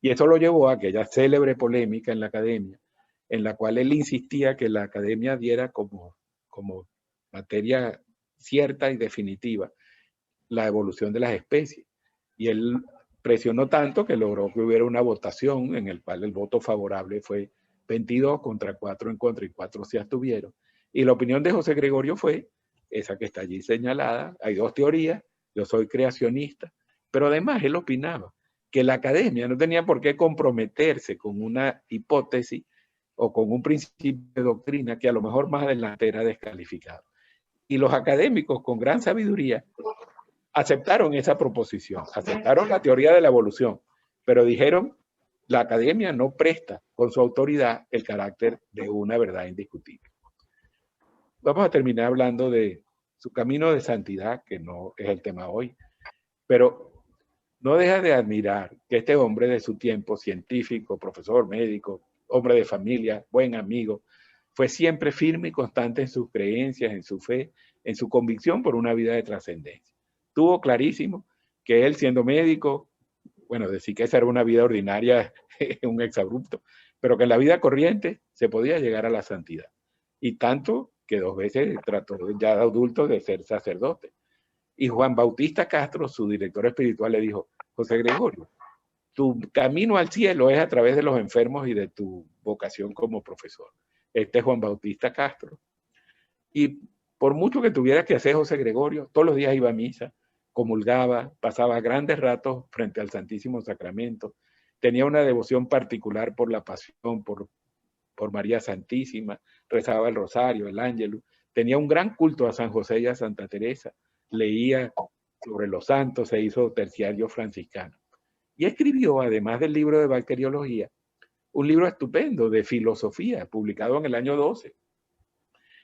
Y eso lo llevó a aquella célebre polémica en la academia, en la cual él insistía que la academia diera como materia cierta y definitiva la evolución de las especies. Y él presionó tanto que logró que hubiera una votación en el cual el voto favorable fue 22 contra 4 en contra y 4 se abstuvieron. Y la opinión de José Gregorio fue esa que está allí señalada. Hay dos teorías, yo soy creacionista, pero además él opinaba que la academia no tenía por qué comprometerse con una hipótesis o con un principio de doctrina que a lo mejor más adelante era descalificado. Y los académicos con gran sabiduría aceptaron esa proposición, aceptaron la teoría de la evolución, pero dijeron, la academia no presta con su autoridad el carácter de una verdad indiscutible. Vamos a terminar hablando de su camino de santidad, que no es el tema hoy, pero no deja de admirar que este hombre de su tiempo, científico, profesor, médico, hombre de familia, buen amigo, fue siempre firme y constante en sus creencias, en su fe, en su convicción por una vida de trascendencia. Tuvo clarísimo que él, siendo médico, bueno, decir que esa era una vida ordinaria, un exabrupto, pero que en la vida corriente se podía llegar a la santidad. Y tanto que 2 veces trató ya de adulto de ser sacerdote. Y Juan Bautista Castro, su director espiritual, le dijo, José Gregorio, tu camino al cielo es a través de los enfermos y de tu vocación como profesor. Este es Juan Bautista Castro. Y por mucho que tuviera que hacer José Gregorio, todos los días iba a misa, comulgaba, pasaba grandes ratos frente al Santísimo Sacramento, tenía una devoción particular por la pasión, por María Santísima, rezaba el rosario, el ángelus, tenía un gran culto a San José y a Santa Teresa, leía sobre los santos, se hizo terciario franciscano. Y escribió, además del libro de bacteriología, un libro estupendo de filosofía, publicado en el año 12.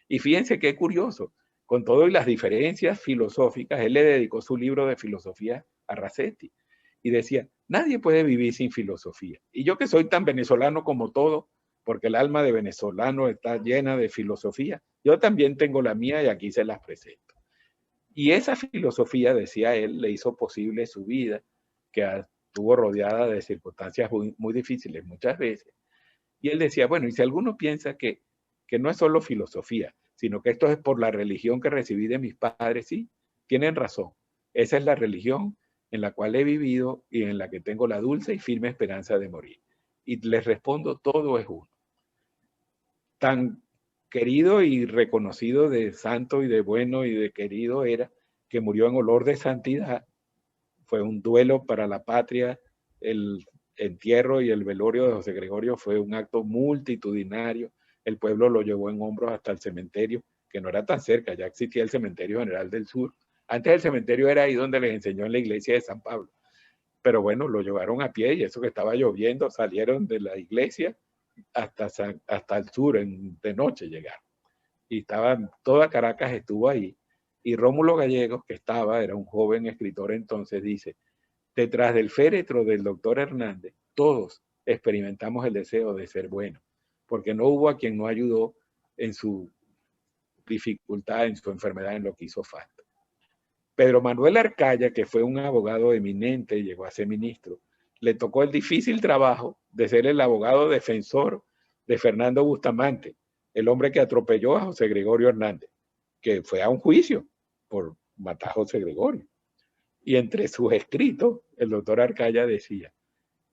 Y fíjense qué curioso, con todo y las diferencias filosóficas, él le dedicó su libro de filosofía a Rasetti. Y decía, nadie puede vivir sin filosofía. Y yo que soy tan venezolano como todo, porque el alma de venezolano está llena de filosofía, yo también tengo la mía y aquí se las presento. Y esa filosofía, decía él, le hizo posible su vida, que estuvo rodeada de circunstancias muy, muy difíciles muchas veces. Y él decía, bueno, y si alguno piensa que no es solo filosofía, sino que esto es por la religión que recibí de mis padres, sí, tienen razón. Esa es la religión en la cual he vivido y en la que tengo la dulce y firme esperanza de morir. Y les respondo, todo es uno. Tan querido y reconocido de santo y de bueno y de querido era que murió en olor de santidad. Fue un duelo para la patria. El entierro y el velorio de José Gregorio fue un acto multitudinario. El pueblo lo llevó en hombros hasta el cementerio, que no era tan cerca, ya existía el cementerio general del sur. Antes el cementerio era ahí donde les enseñó en la iglesia de San Pablo. Pero bueno, lo llevaron a pie y eso que estaba lloviendo, salieron de la iglesia hasta el sur, de noche llegaron. Y toda Caracas estuvo ahí. Y Rómulo Gallegos, que era un joven escritor entonces, dice, detrás del féretro del doctor Hernández, todos experimentamos el deseo de ser buenos, porque no hubo a quien no ayudó en su dificultad, en su enfermedad, en lo que hizo falta. Pedro Manuel Arcaya, que fue un abogado eminente y llegó a ser ministro, le tocó el difícil trabajo de ser el abogado defensor de Fernando Bustamante, el hombre que atropelló a José Gregorio Hernández, que fue a un juicio por matar a José Gregorio. Y entre sus escritos, el doctor Arcaya decía,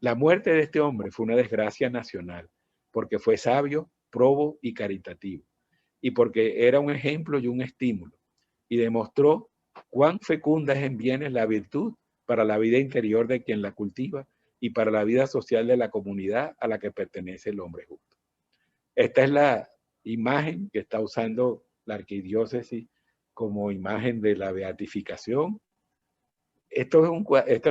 la muerte de este hombre fue una desgracia nacional, porque fue sabio, probo y caritativo, y porque era un ejemplo y un estímulo, y demostró cuán fecunda es en bienes la virtud para la vida interior de quien la cultiva y para la vida social de la comunidad a la que pertenece el hombre justo. Esta es la imagen que está usando la arquidiócesis como imagen de la beatificación esto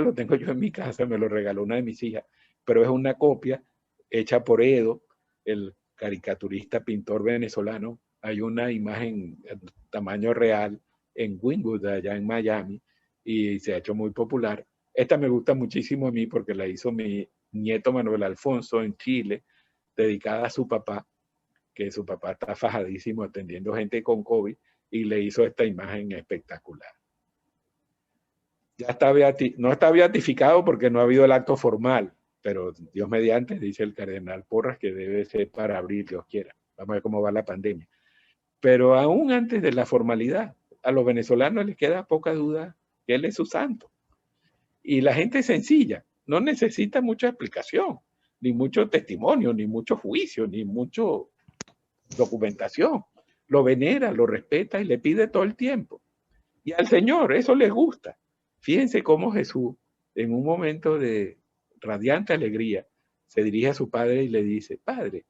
lo tengo yo en mi casa, me lo regaló una de mis hijas, pero es una copia hecha por Edo, el caricaturista pintor venezolano. Hay una imagen en tamaño real en Wynwood, allá en Miami, y se ha hecho muy popular. Esta me gusta muchísimo a mí porque la hizo mi nieto Manuel Alfonso en Chile, dedicada a su papá, que su papá está fajadísimo atendiendo gente con COVID, y le hizo esta imagen espectacular. Ya está no está beatificado porque no ha habido el acto formal, pero Dios mediante, dice el cardenal Porras, que debe ser para abril, Dios quiera. Vamos a ver cómo va la pandemia. Pero aún antes de la formalidad, a los venezolanos les queda poca duda que él es su santo. Y la gente sencilla no necesita mucha explicación, ni mucho testimonio, ni mucho juicio, ni mucha documentación. Lo venera, lo respeta y le pide todo el tiempo. Y al Señor eso le gusta. Fíjense cómo Jesús, en un momento de radiante alegría, se dirige a su padre y le dice: Padre,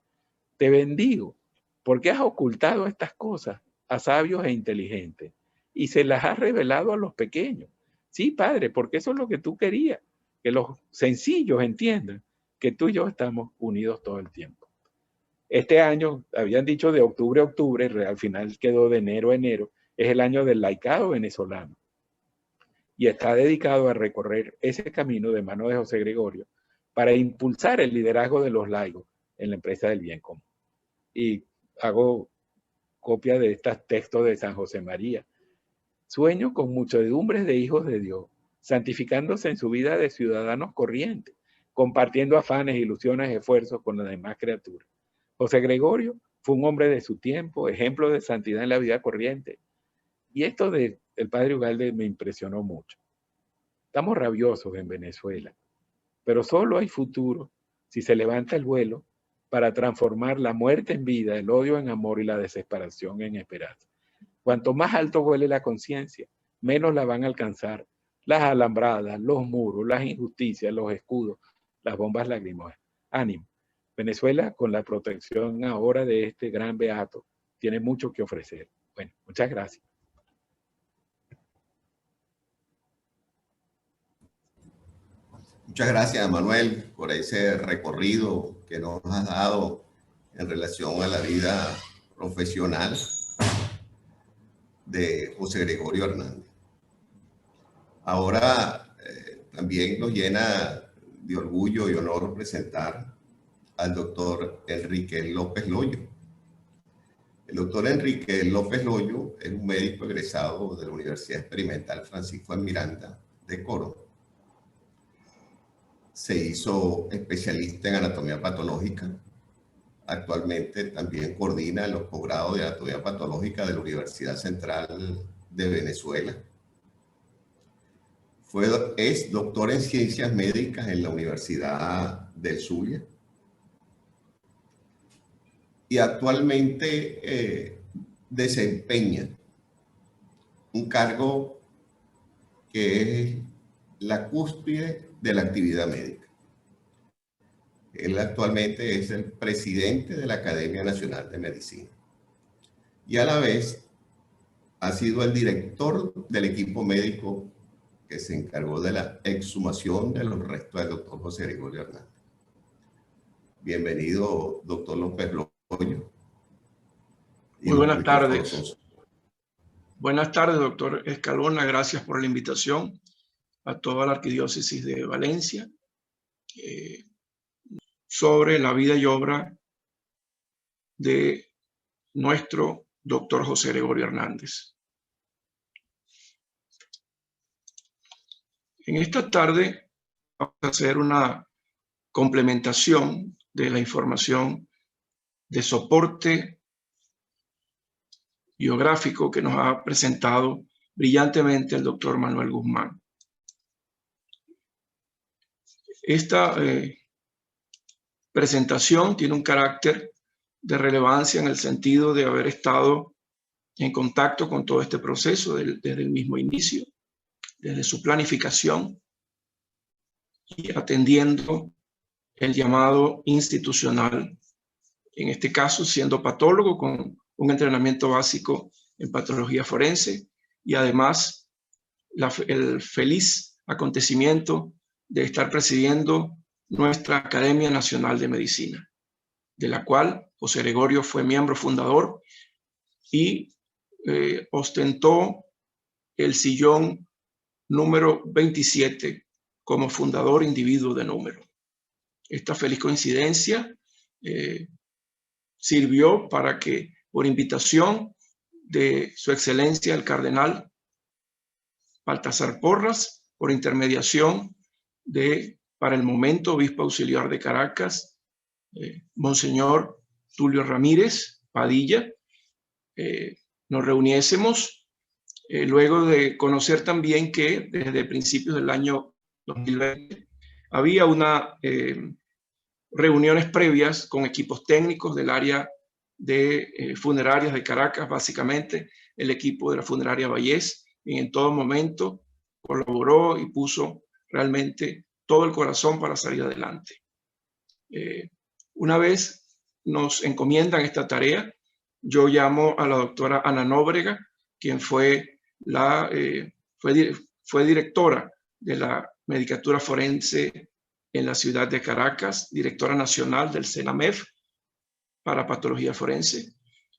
te bendigo, porque has ocultado estas cosas a sabios e inteligentes y se las has revelado a los pequeños. Sí, Padre, porque eso es lo que tú querías, que los sencillos entiendan que tú y yo estamos unidos todo el tiempo. Este año, habían dicho de octubre a octubre, al final quedó de enero a enero, es el año del laicado venezolano. Y está dedicado a recorrer ese camino de mano de José Gregorio para impulsar el liderazgo de los laicos en la empresa del bien común. Y hago copia de estos textos de San José María. Sueño con muchedumbres de hijos de Dios, santificándose en su vida de ciudadanos corrientes, compartiendo afanes, ilusiones, esfuerzos con las demás criaturas. José Gregorio fue un hombre de su tiempo, ejemplo de santidad en la vida corriente. Y esto del padre Ugalde me impresionó mucho. Estamos rabiosos en Venezuela, pero solo hay futuro si se levanta el vuelo para transformar la muerte en vida, el odio en amor y la desesperación en esperanza. Cuanto más alto vuele la conciencia, menos la van a alcanzar las alambradas, los muros, las injusticias, los escudos, las bombas lacrimógenas. Ánimo. Venezuela, con la protección ahora de este gran beato, tiene mucho que ofrecer. Bueno, muchas gracias. Muchas gracias, Manuel, por ese recorrido que nos has dado en relación a la vida profesional de José Gregorio Hernández. Ahora también nos llena de orgullo y honor presentar al doctor Enrique López Loyo. El doctor Enrique López Loyo es un médico egresado de la Universidad Experimental Francisco de Miranda de Coro. Se hizo especialista en anatomía patológica. Actualmente también coordina los posgrados de anatomía patológica de la Universidad Central de Venezuela. Es doctor en ciencias médicas en la Universidad del Zulia. Y actualmente desempeña un cargo que es la cúspide de la actividad médica. Él actualmente es el presidente de la Academia Nacional de Medicina y a la vez ha sido el director del equipo médico que se encargó de la exhumación de los restos del doctor José Gregorio Hernández. Bienvenido, doctor López Loyo. Muy buenas tardes. Buenas tardes, doctor Escalona. Gracias por la invitación a toda la Arquidiócesis de Valencia sobre la vida y obra de nuestro doctor José Gregorio Hernández. En esta tarde vamos a hacer una complementación de la información de soporte biográfico que nos ha presentado brillantemente el doctor Manuel Guzmán. Esta presentación tiene un carácter de relevancia en el sentido de haber estado en contacto con todo este proceso desde el mismo inicio, desde su planificación y atendiendo el llamado institucional, en este caso siendo patólogo con un entrenamiento básico en patología forense y además el feliz acontecimiento de estar presidiendo nuestra Academia Nacional de Medicina, de la cual José Gregorio fue miembro fundador y ostentó el sillón número 27 como fundador individuo de número. Esta feliz coincidencia sirvió para que, por invitación de su excelencia el cardenal Baltasar Porras, por intermediación de, para el momento, obispo auxiliar de Caracas, Monseñor Tulio Ramírez Padilla, nos reuniésemos luego de conocer también que desde principios del año 2020 había reuniones previas con equipos técnicos del área de funerarias de Caracas, básicamente el equipo de la funeraria Vallés, y en todo momento colaboró y puso realmente todo el corazón para salir adelante. Una vez nos encomiendan esta tarea, yo llamo a la doctora Ana Nóbrega, quien fue directora de la Medicatura Forense en la ciudad de Caracas, directora nacional del CENAMEF para patología forense,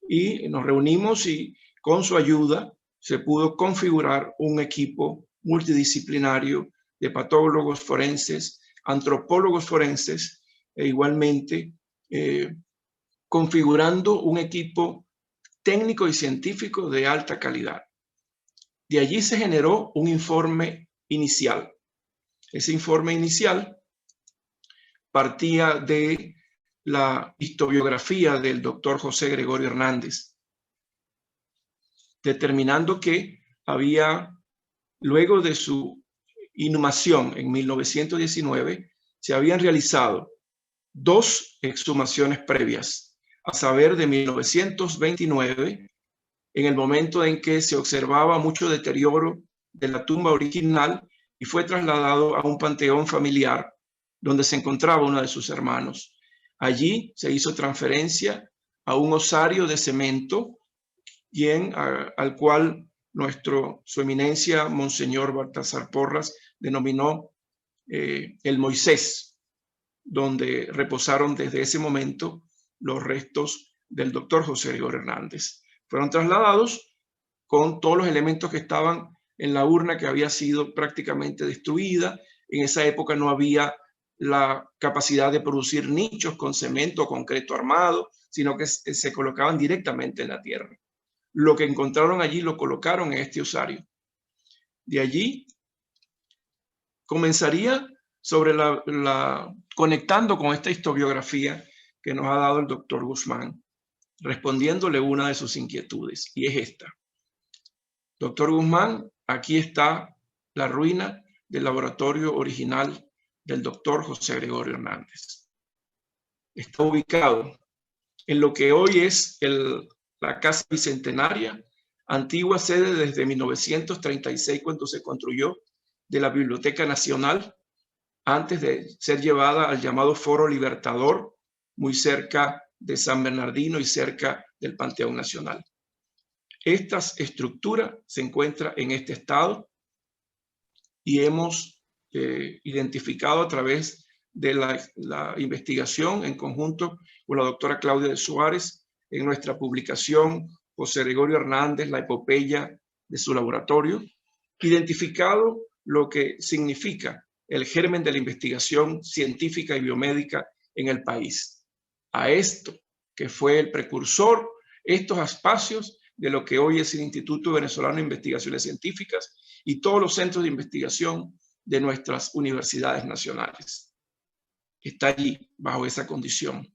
y nos reunimos y con su ayuda se pudo configurar un equipo multidisciplinario de patólogos forenses, antropólogos forenses e igualmente configurando un equipo técnico y científico de alta calidad. De allí se generó un informe inicial. Ese informe inicial partía de la historiografía del doctor José Gregorio Hernández, determinando que había, luego de su inhumación en 1919, se habían realizado 2 exhumaciones previas, a saber de 1929, en el momento en que se observaba mucho deterioro de la tumba original y fue trasladado a un panteón familiar donde se encontraba uno de sus hermanos. Allí se hizo transferencia a un osario de cemento al cual su eminencia, Monseñor Baltasar Porras, denominó el Moisés, donde reposaron desde ese momento los restos del doctor José Gregorio Hernández. Fueron trasladados con todos los elementos que estaban en la urna, que había sido prácticamente destruida. En esa época no había la capacidad de producir nichos con cemento o concreto armado, sino que se colocaban directamente en la tierra. Lo que encontraron allí lo colocaron en este osario. De allí comenzaría sobre conectando con esta historiografía que nos ha dado el doctor Guzmán, respondiéndole una de sus inquietudes, y es esta. Doctor Guzmán, aquí está la ruina del laboratorio original del doctor José Gregorio Hernández. Está ubicado en lo que hoy es la Casa Bicentenaria, antigua sede desde 1936, cuando se construyó, de la Biblioteca Nacional, antes de ser llevada al llamado Foro Libertador, muy cerca de San Bernardino y cerca del Panteón Nacional. Esta estructura se encuentra en este estado y hemos identificado a través de la investigación en conjunto con la doctora Claudia de Suárez en nuestra publicación José Gregorio Hernández, la epopeya de su laboratorio, identificado lo que significa el germen de la investigación científica y biomédica en el país. A esto, que fue el precursor, estos espacios de lo que hoy es el Instituto Venezolano de Investigaciones Científicas y todos los centros de investigación de nuestras universidades nacionales. Está allí, bajo esa condición.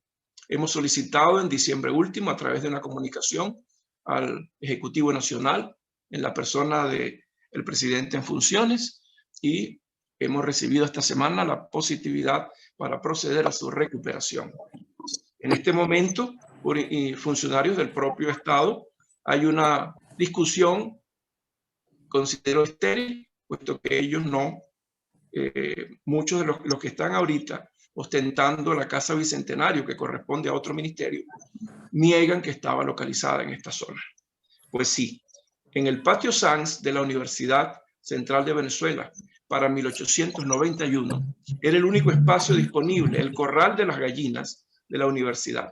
Hemos solicitado en diciembre último, a través de una comunicación al Ejecutivo Nacional, en la persona del presidente en funciones, y hemos recibido esta semana la positividad para proceder a su recuperación. En este momento, por funcionarios del propio Estado, hay una discusión, considero estéril, puesto que ellos no, muchos de los que están ahorita ostentando la Casa Bicentenario, que corresponde a otro ministerio, niegan que estaba localizada en esta zona. Pues sí, en el patio Sanz de la universidad Central de Venezuela para 1891, era el único espacio disponible, el Corral de las Gallinas de la universidad.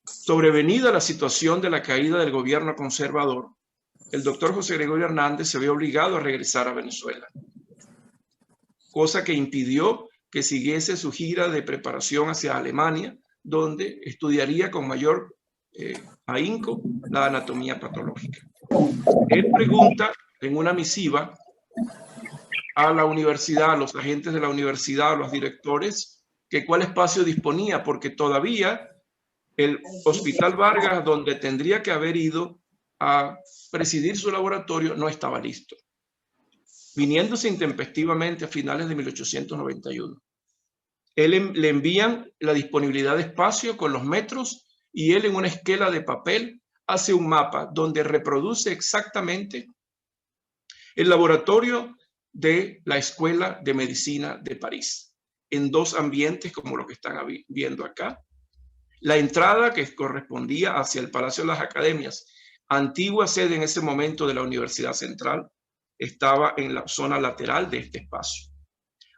Sobrevenida la situación de la caída del gobierno conservador, el doctor José Gregorio Hernández se vio obligado a regresar a Venezuela, cosa que impidió que siguiese su gira de preparación hacia Alemania, donde estudiaría con mayor ahínco la anatomía patológica. Él pregunta en una misiva a la universidad, a los agentes de la universidad, a los directores, que cuál espacio disponía, porque todavía el Hospital Vargas, donde tendría que haber ido a presidir su laboratorio, no estaba listo, viniéndose intempestivamente a finales de 1891. Le envían la disponibilidad de espacio con los metros y él en una esquela de papel hace un mapa donde reproduce exactamente el laboratorio de la Escuela de Medicina de París, en dos ambientes como lo que están viendo acá. La entrada que correspondía hacia el Palacio de las Academias, antigua sede en ese momento de la Universidad Central, estaba en la zona lateral de este espacio.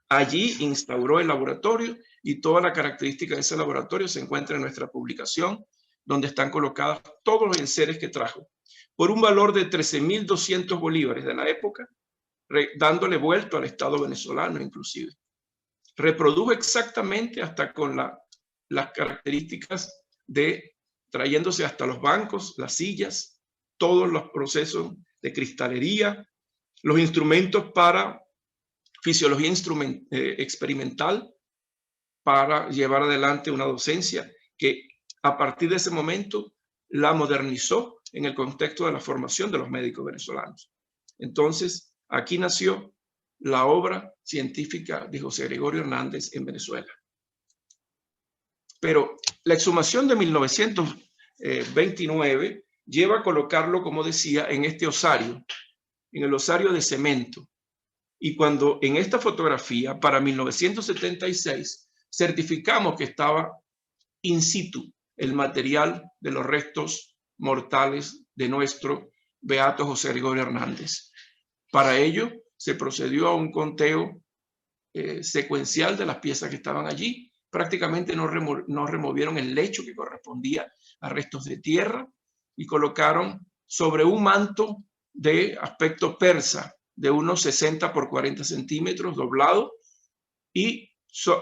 Allí instauró el laboratorio y toda la característica de ese laboratorio se encuentra en nuestra publicación, donde están colocados todos los enseres que trajo, por un valor de 13.200 bolívares de la época, dándole vuelto al Estado venezolano inclusive. Reprodujo exactamente hasta con las características de trayéndose hasta los bancos, las sillas, todos los procesos de cristalería, los instrumentos para fisiología experimental, para llevar adelante una docencia que a partir de ese momento la modernizó en el contexto de la formación de los médicos venezolanos. Entonces, aquí nació la obra científica de José Gregorio Hernández en Venezuela. Pero la exhumación de 1929 lleva a colocarlo, como decía, en este osario, en el osario de cemento. Y cuando en esta fotografía, para 1976, certificamos que estaba in situ el material de los restos mortales de nuestro beato José Gregorio Hernández. Para ello, se procedió a un conteo secuencial de las piezas que estaban allí. Prácticamente no removieron el lecho que correspondía a restos de tierra y colocaron sobre un manto de aspecto persa de unos 60 por 40 centímetros doblado y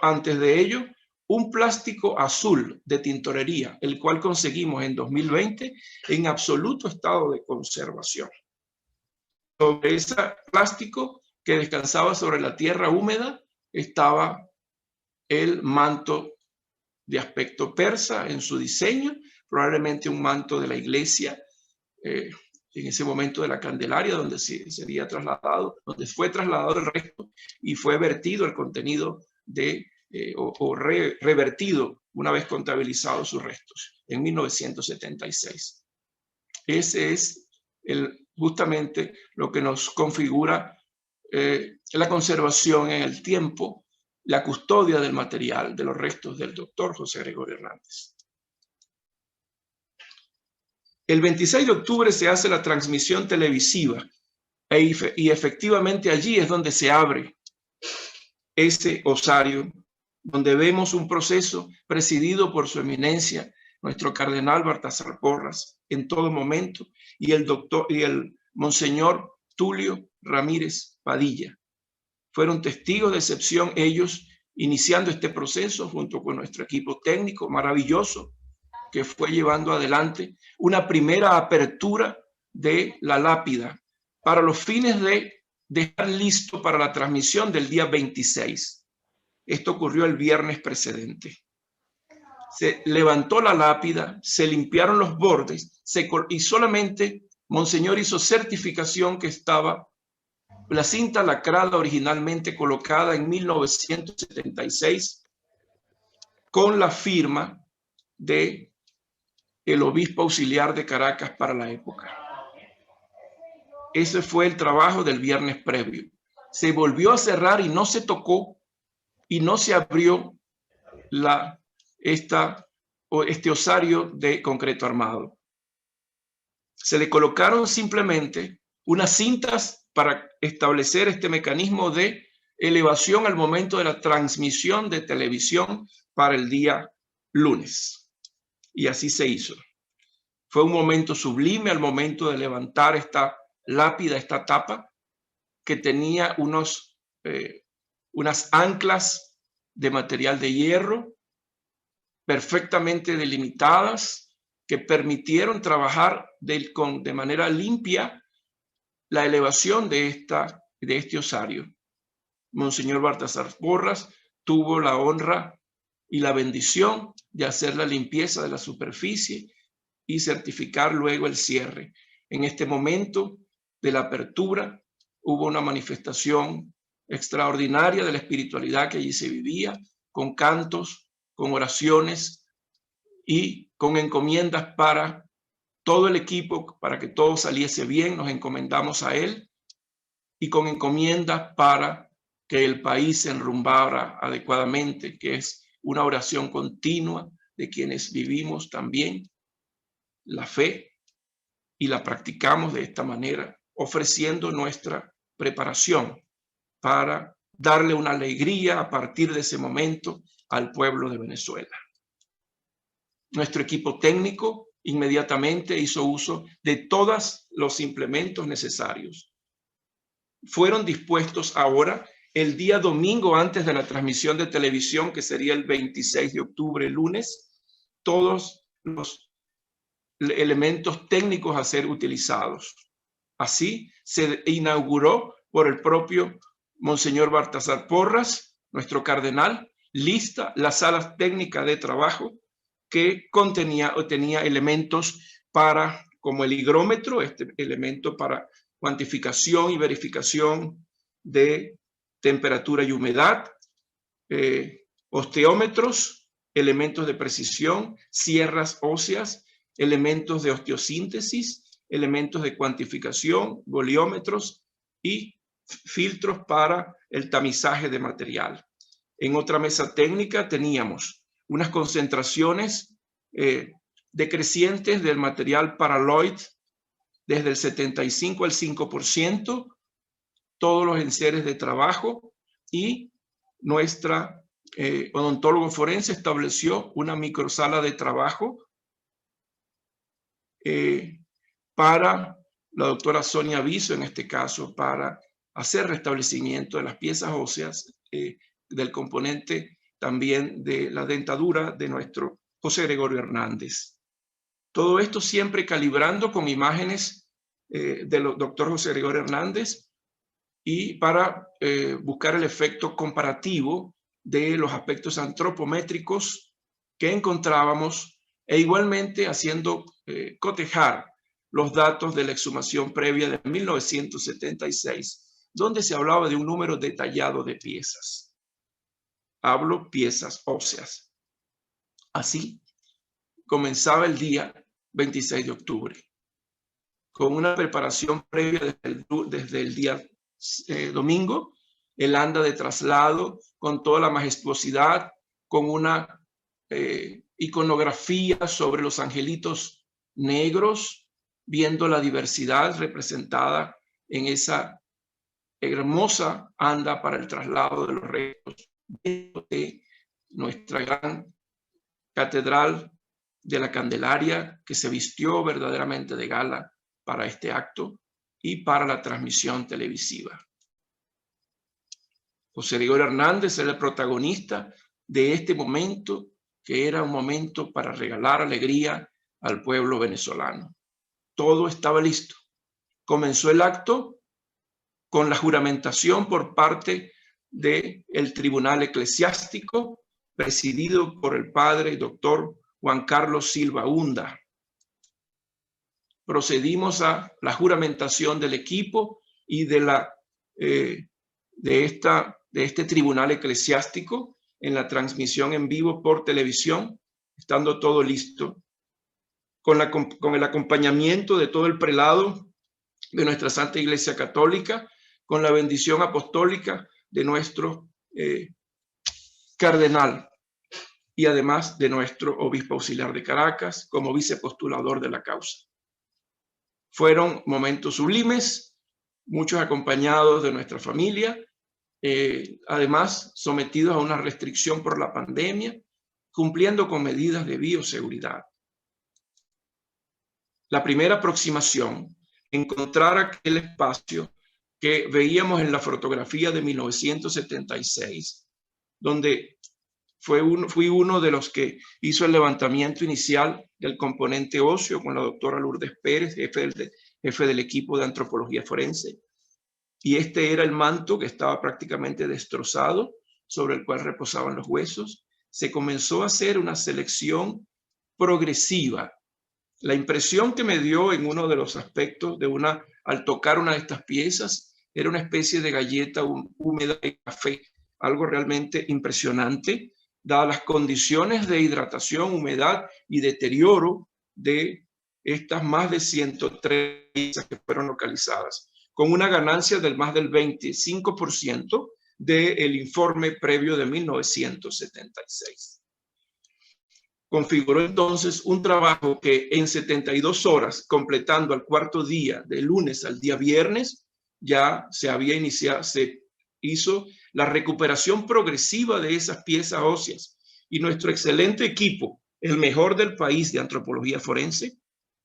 antes de ello un plástico azul de tintorería, el cual conseguimos en 2020 en absoluto estado de conservación. Sobre ese plástico que descansaba sobre la tierra húmeda estaba el manto de aspecto persa en su diseño, probablemente un manto de la iglesia en ese momento de la Candelaria, donde sería trasladado, donde fue trasladado el resto y fue vertido el contenido de revertido una vez contabilizados sus restos en 1976. Ese es justamente lo que nos configura la conservación en el tiempo, la custodia del material de los restos del doctor José Gregorio Hernández. El 26 de octubre se hace la transmisión televisiva y efectivamente allí es donde se abre ese osario, donde vemos un proceso presidido por su eminencia, nuestro cardenal Baltasar Porras, en todo momento, y el monseñor Tulio Ramírez Padilla. Fueron testigos de excepción ellos, iniciando este proceso junto con nuestro equipo técnico maravilloso, que fue llevando adelante una primera apertura de la lápida para los fines de dejar listo para la transmisión del día 26. Esto ocurrió el viernes precedente. Se levantó la lápida, se limpiaron los bordes y solamente Monseñor hizo certificación que estaba la cinta lacrada originalmente colocada en 1976 con la firma de el obispo auxiliar de Caracas para la época. Ese fue el trabajo del viernes previo. Se volvió a cerrar y no se tocó y no se abrió este osario de concreto armado. Se le colocaron simplemente unas cintas para establecer este mecanismo de elevación al momento de la transmisión de televisión para el día lunes. Y así se hizo. Fue un momento sublime al momento de levantar esta lápida, esta tapa, que tenía unas anclas de material de hierro perfectamente delimitadas que permitieron trabajar de manera limpia la elevación de este osario. Monseñor Baltasar Porras tuvo la honra y la bendición de hacer la limpieza de la superficie y certificar luego el cierre. En este momento de la apertura hubo una manifestación extraordinaria de la espiritualidad que allí se vivía, con cantos, con oraciones y con encomiendas para todo el equipo, para que todo saliese bien. Nos encomendamos a él, y con encomiendas para que el país se enrumbara adecuadamente, que es una oración continua de quienes vivimos también la fe y la practicamos de esta manera, ofreciendo nuestra preparación para darle una alegría a partir de ese momento al pueblo de Venezuela. Nuestro equipo técnico inmediatamente hizo uso de todos los implementos necesarios. Fueron dispuestos ahora, el día domingo antes de la transmisión de televisión, que sería el 26 de octubre, lunes, todos los elementos técnicos a ser utilizados. Así se inauguró por el propio Monseñor Baltasar Porras, nuestro cardenal, lista la sala técnica de trabajo que contenía o tenía elementos para, como el higrómetro, este elemento para cuantificación y verificación de temperatura y humedad, osteómetros, elementos de precisión, sierras óseas, elementos de osteosíntesis, elementos de cuantificación, goliómetros y filtros para el tamizaje de material. En otra mesa técnica teníamos unas concentraciones decrecientes del material paraloid desde el 75 al 5%, todos los enseres de trabajo, y nuestra odontólogo forense estableció una microsala de trabajo para la doctora Sonia Viso, en este caso, para hacer restablecimiento de las piezas óseas del componente también de la dentadura de nuestro José Gregorio Hernández. Todo esto siempre calibrando con imágenes del doctor José Gregorio Hernández y para buscar el efecto comparativo de los aspectos antropométricos que encontrábamos, e igualmente haciendo cotejar los datos de la exhumación previa de 1976, donde se hablaba de un número detallado de piezas. Hablo piezas óseas. Así comenzaba el día 26 de octubre, con una preparación previa desde el día domingo, el anda de traslado con toda la majestuosidad, con una iconografía sobre los angelitos negros, viendo la diversidad representada en esa hermosa anda para el traslado de los restos de nuestra gran catedral de la Candelaria, que se vistió verdaderamente de gala para este acto y para la transmisión televisiva. José Gregorio Hernández era el protagonista de este momento, que era un momento para regalar alegría al pueblo venezolano. Todo estaba listo. Comenzó el acto con la juramentación por parte del Tribunal Eclesiástico, presidido por el padre doctor Juan Carlos Silva Hunda. Procedimos a la juramentación del equipo y de este tribunal eclesiástico en la transmisión en vivo por televisión, estando todo listo, con el acompañamiento de todo el prelado de nuestra Santa Iglesia Católica, con la bendición apostólica de nuestro cardenal y además de nuestro obispo auxiliar de Caracas como vicepostulador de la causa. Fueron momentos sublimes muchos acompañados de nuestra familia, además sometidos a una restricción por la pandemia, cumpliendo con medidas de bioseguridad. La primera aproximación, encontrar aquel espacio que veíamos en la fotografía de 1976, donde fui uno de los que hizo el levantamiento inicial del componente óseo con la doctora Lourdes Pérez, jefe del equipo de antropología forense. Y este era el manto que estaba prácticamente destrozado, sobre el cual reposaban los huesos. Se comenzó a hacer una selección progresiva. La impresión que me dio en uno de los aspectos al tocar una de estas piezas, era una especie de galleta húmeda de café, algo realmente impresionante, dadas las condiciones de hidratación, humedad y deterioro de estas más de 103 piezas que fueron localizadas, con una ganancia del más del 25% del informe previo de 1976. Configuró entonces un trabajo que en 72 horas, completando al cuarto día, de lunes al día viernes, ya se había iniciado, se hizo la recuperación progresiva de esas piezas óseas, y nuestro excelente equipo, el mejor del país de antropología forense,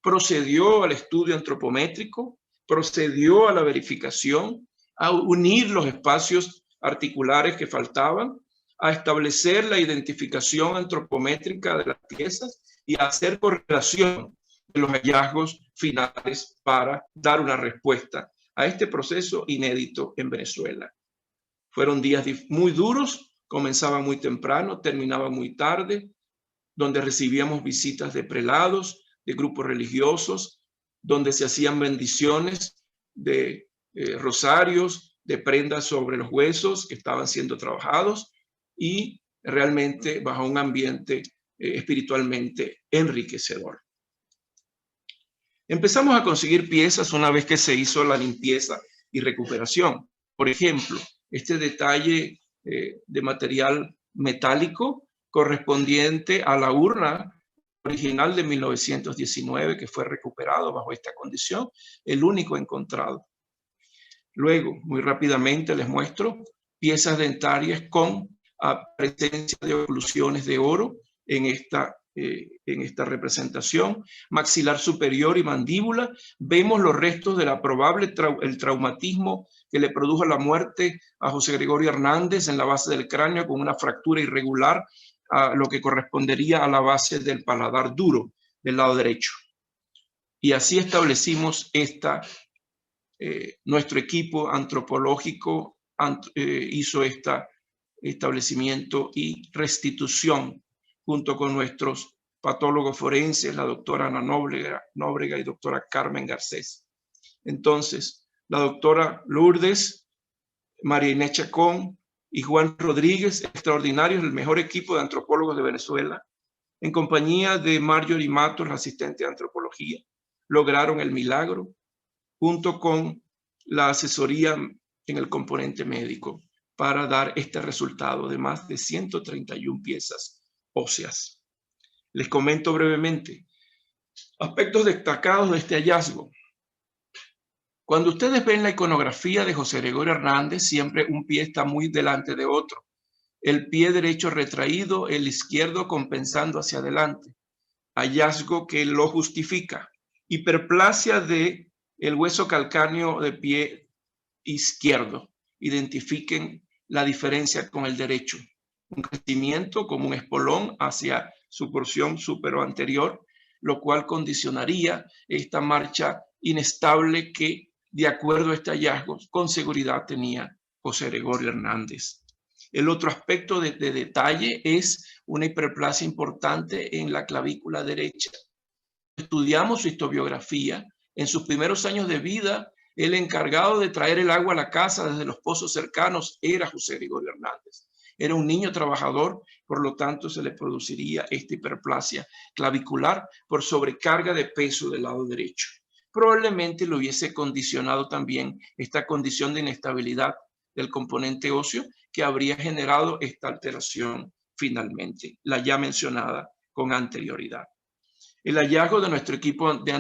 procedió al estudio antropométrico, procedió a la verificación, a unir los espacios articulares que faltaban, a establecer la identificación antropométrica de las piezas y a hacer correlación de los hallazgos finales para dar una respuesta a este proceso inédito en Venezuela. Fueron días muy duros, comenzaba muy temprano, terminaba muy tarde, donde recibíamos visitas de prelados, de grupos religiosos, donde se hacían bendiciones de rosarios, de prendas sobre los huesos que estaban siendo trabajados, y realmente bajo un ambiente espiritualmente enriquecedor. Empezamos a conseguir piezas una vez que se hizo la limpieza y recuperación. Por ejemplo, este detalle de material metálico correspondiente a la urna original de 1919 que fue recuperado bajo esta condición, el único encontrado. Luego, muy rápidamente les muestro piezas dentarias con presencia de oclusiones de oro en esta representación. Maxilar superior y mandíbula. Vemos los restos de la probable el traumatismo que le produjo la muerte a José Gregorio Hernández en la base del cráneo, con una fractura irregular a lo que correspondería a la base del paladar duro del lado derecho. Y así establecimos nuestro equipo antropológico hizo este establecimiento y restitución junto con nuestros patólogos forenses, la doctora Ana Nóbrega y doctora Carmen Garcés. Entonces, la doctora Lourdes, María Inés Chacón y Juan Rodríguez, extraordinarios, el mejor equipo de antropólogos de Venezuela, en compañía de Marjorie Matos, la asistente de antropología, lograron el milagro, junto con la asesoría en el componente médico, para dar este resultado de más de 131 piezas óseas. Les comento brevemente aspectos destacados de este hallazgo. Cuando ustedes ven la iconografía de José Gregorio Hernández, siempre un pie está muy delante de otro. El pie derecho retraído, el izquierdo compensando hacia adelante. Hallazgo que lo justifica. Hiperplasia del hueso calcáneo de pie izquierdo. Identifiquen la diferencia con el derecho. Un crecimiento como un espolón hacia su porción superoanterior, lo cual condicionaría esta marcha inestable que, de acuerdo a este hallazgo, con seguridad tenía José Gregorio Hernández. El otro aspecto de detalle es una hiperplasia importante en la clavícula derecha. Estudiamos su histobiografía. En sus primeros años de vida, el encargado de traer el agua a la casa desde los pozos cercanos era José Gregorio Hernández. Era un niño trabajador, por lo tanto se le produciría esta hiperplasia clavicular por sobrecarga de peso del lado derecho. Probablemente lo hubiese condicionado también esta condición de inestabilidad del componente óseo que habría generado esta alteración finalmente, la ya mencionada con anterioridad. El hallazgo de nuestro equipo de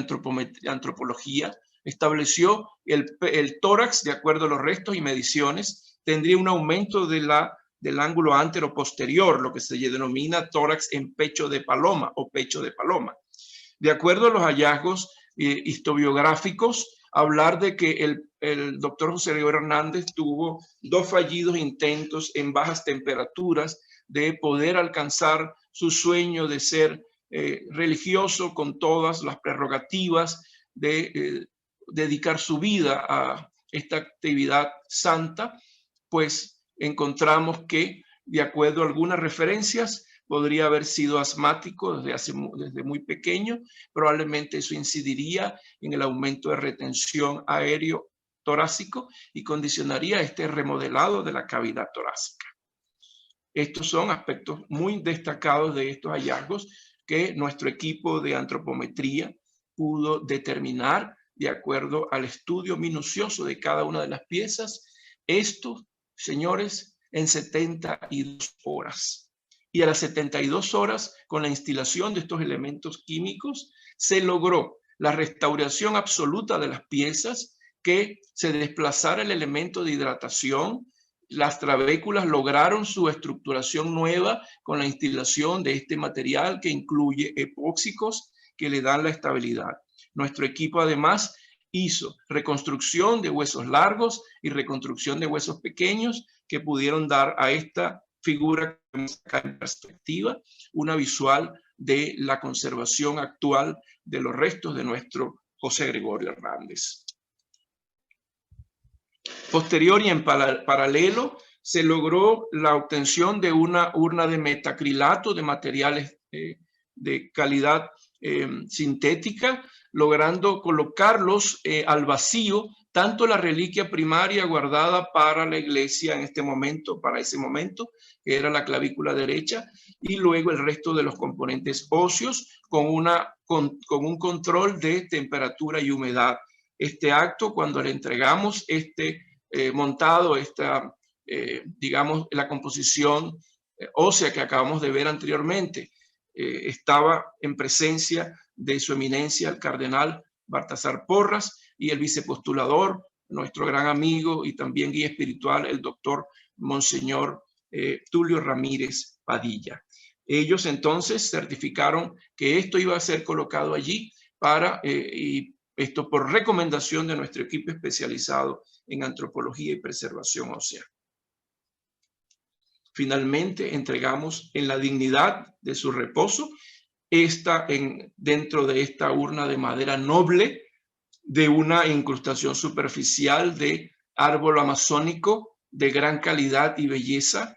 antropología Estableció el tórax, de acuerdo a los restos y mediciones, tendría un aumento del ángulo antero-posterior, lo que se denomina tórax en pecho de paloma o pecho de paloma. De acuerdo a los hallazgos histobiográficos, hablar de que el doctor José Gregorio Hernández tuvo 2 fallidos intentos en bajas temperaturas de poder alcanzar su sueño de ser religioso con todas las prerrogativas de dedicar su vida a esta actividad santa, pues encontramos que, de acuerdo a algunas referencias, podría haber sido asmático desde muy pequeño. Probablemente eso incidiría en el aumento de retención aéreo torácico y condicionaría este remodelado de la cavidad torácica. Estos son aspectos muy destacados de estos hallazgos que nuestro equipo de antropometría pudo determinar de acuerdo al estudio minucioso de cada una de las piezas. Esto, señores, en 72 horas. Y a las 72 horas, con la instilación de estos elementos químicos, se logró la restauración absoluta de las piezas, que se desplazara el elemento de hidratación. Las trabéculas lograron su estructuración nueva con la instilación de este material que incluye epóxicos que le dan la estabilidad. Nuestro equipo además hizo reconstrucción de huesos largos y reconstrucción de huesos pequeños que pudieron dar a esta figura que vemos acá en perspectiva una visual de la conservación actual de los restos de nuestro José Gregorio Hernández. Posterior y en paralelo se logró la obtención de una urna de metacrilato de materiales de calidad sintética, logrando colocarlos al vacío, tanto la reliquia primaria guardada para la iglesia en este momento, para ese momento, que era la clavícula derecha, y luego el resto de los componentes óseos con un control de temperatura y humedad. Este acto, cuando le entregamos montado, digamos, la composición ósea que acabamos de ver anteriormente, estaba en presencia de su eminencia el cardenal Baltasar Porras y el vicepostulador, nuestro gran amigo y también guía espiritual, el doctor Monseñor Tulio Ramírez Padilla. Ellos entonces certificaron que esto iba a ser colocado allí y esto por recomendación de nuestro equipo especializado en antropología y preservación ósea. Finalmente entregamos en la dignidad de su reposo dentro de esta urna de madera noble de una incrustación superficial de árbol amazónico de gran calidad y belleza,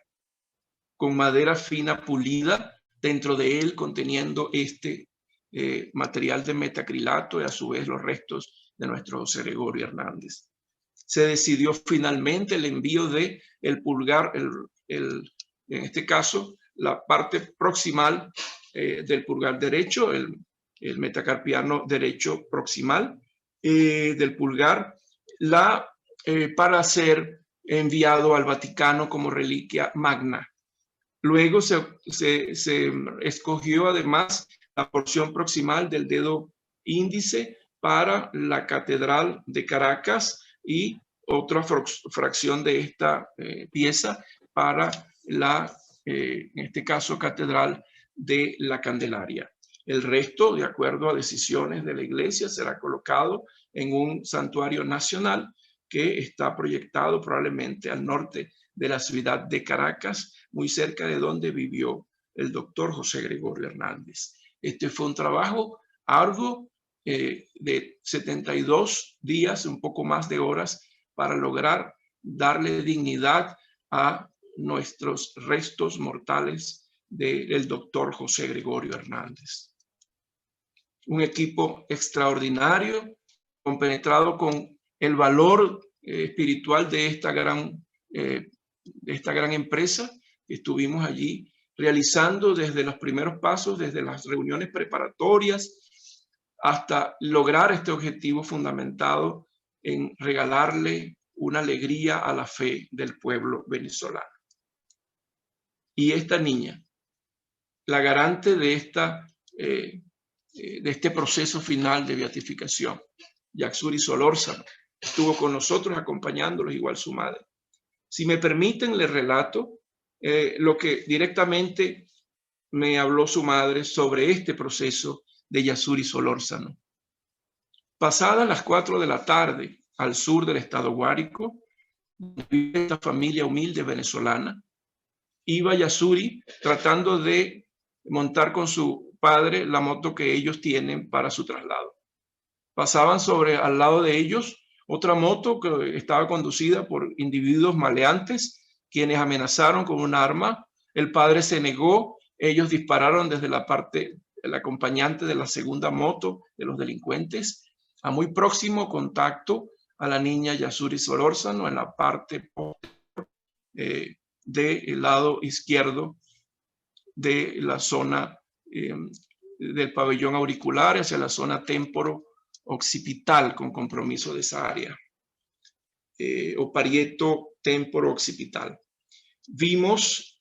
con madera fina pulida, dentro de él conteniendo material de metacrilato y a su vez los restos de nuestro José Gregorio Hernández. Se decidió finalmente el envío de el pulgar, en este caso, la parte proximal del pulgar derecho, el metacarpiano derecho proximal del pulgar, para ser enviado al Vaticano como reliquia magna. Luego se escogió además la porción proximal del dedo índice para la Catedral de Caracas y otra fracción de esta pieza para en este caso, Catedral de la Candelaria. El resto, de acuerdo a decisiones de la Iglesia, será colocado en un santuario nacional que está proyectado probablemente al norte de la ciudad de Caracas, muy cerca de donde vivió el doctor José Gregorio Hernández. Este fue un trabajo arduo de 72 días, un poco más de horas, para lograr darle dignidad a nuestros restos mortales del doctor José Gregorio Hernández. Un equipo extraordinario, compenetrado con el valor espiritual de esta gran empresa. Estuvimos allí realizando desde los primeros pasos, desde las reuniones preparatorias, hasta lograr este objetivo fundamentado en regalarle una alegría a la fe del pueblo venezolano. Y esta niña, la garante de este proceso final de beatificación, Yaxuri Solórzano. Estuvo con nosotros acompañándolos, igual su madre. Si me permiten, les relato lo que directamente me habló su madre sobre este proceso de Yaxuri Solórzano. Pasadas las 4 de la tarde, al sur del estado Guárico, vive esta familia humilde venezolana, iba Yaxuri tratando de montar con su padre la moto que ellos tienen para su traslado. Pasaban al lado de ellos otra moto que estaba conducida por individuos maleantes, quienes amenazaron con un arma. El padre se negó, ellos dispararon desde la parte del acompañante de la segunda moto de los delincuentes, a muy próximo contacto a la niña Yaxuri Solórzano en la parte del lado izquierdo de la zona del pabellón auricular hacia la zona temporo-occipital, con compromiso de esa área, o parieto temporo-occipital. Vimos,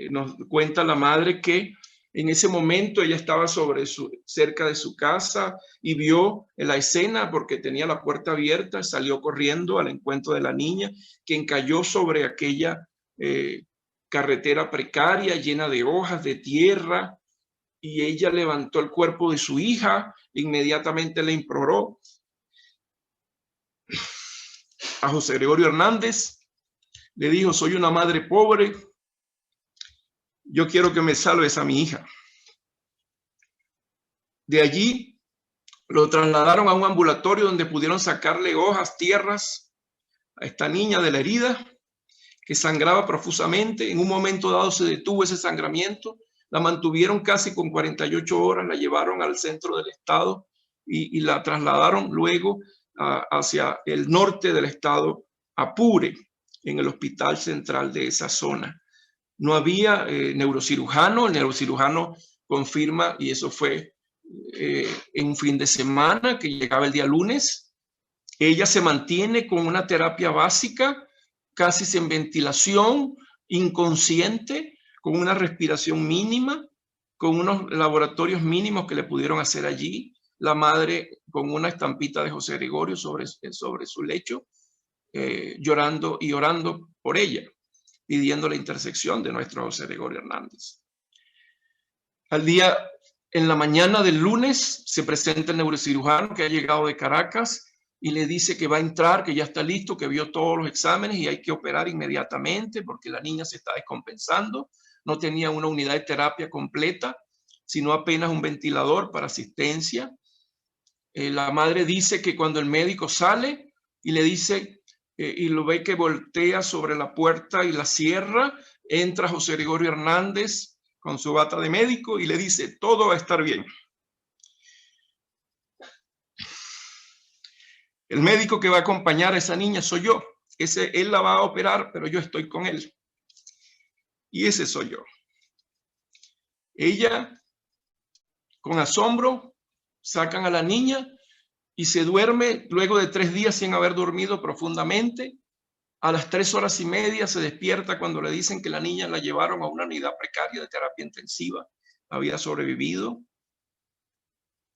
nos cuenta la madre, que en ese momento ella estaba cerca de su casa y vio la escena porque tenía la puerta abierta, salió corriendo al encuentro de la niña, quien cayó sobre aquella carretera precaria llena de hojas, de tierra, y ella levantó el cuerpo de su hija, inmediatamente le imploró a José Gregorio Hernández, le dijo: soy una madre pobre, yo quiero que me salves a mi hija. De allí lo trasladaron a un ambulatorio donde pudieron sacarle hojas, tierras a esta niña de la herida, que sangraba profusamente. En un momento dado se detuvo ese sangramiento, la mantuvieron casi con 48 horas, la llevaron al centro del estado y la trasladaron luego hacia el norte del estado, Apure, en el hospital central de esa zona. No había neurocirujano, el neurocirujano confirma, y eso fue en un fin de semana que llegaba el día lunes. Ella se mantiene con una terapia básica, casi sin ventilación, inconsciente, con una respiración mínima, con unos laboratorios mínimos que le pudieron hacer allí. La madre con una estampita de José Gregorio sobre su lecho, llorando y orando por ella, pidiendo la intersección de nuestro José Gregorio Hernández. En la mañana del lunes se presenta el neurocirujano que ha llegado de Caracas y le dice que va a entrar, que ya está listo, que vio todos los exámenes y hay que operar inmediatamente porque la niña se está descompensando. No tenía una unidad de terapia completa, sino apenas un ventilador para asistencia. La madre dice que cuando el médico sale y le dice, y lo ve que voltea sobre la puerta y la cierra, entra José Gregorio Hernández con su bata de médico y le dice: todo va a estar bien. El médico que va a acompañar a esa niña soy yo. Él la va a operar, pero yo estoy con él. Y ese soy yo. Ella, con asombro, sacan a la niña y se duerme luego de 3 días sin haber dormido profundamente. A las 3 horas y media se despierta cuando le dicen que la niña la llevaron a una unidad precaria de terapia intensiva. Había sobrevivido.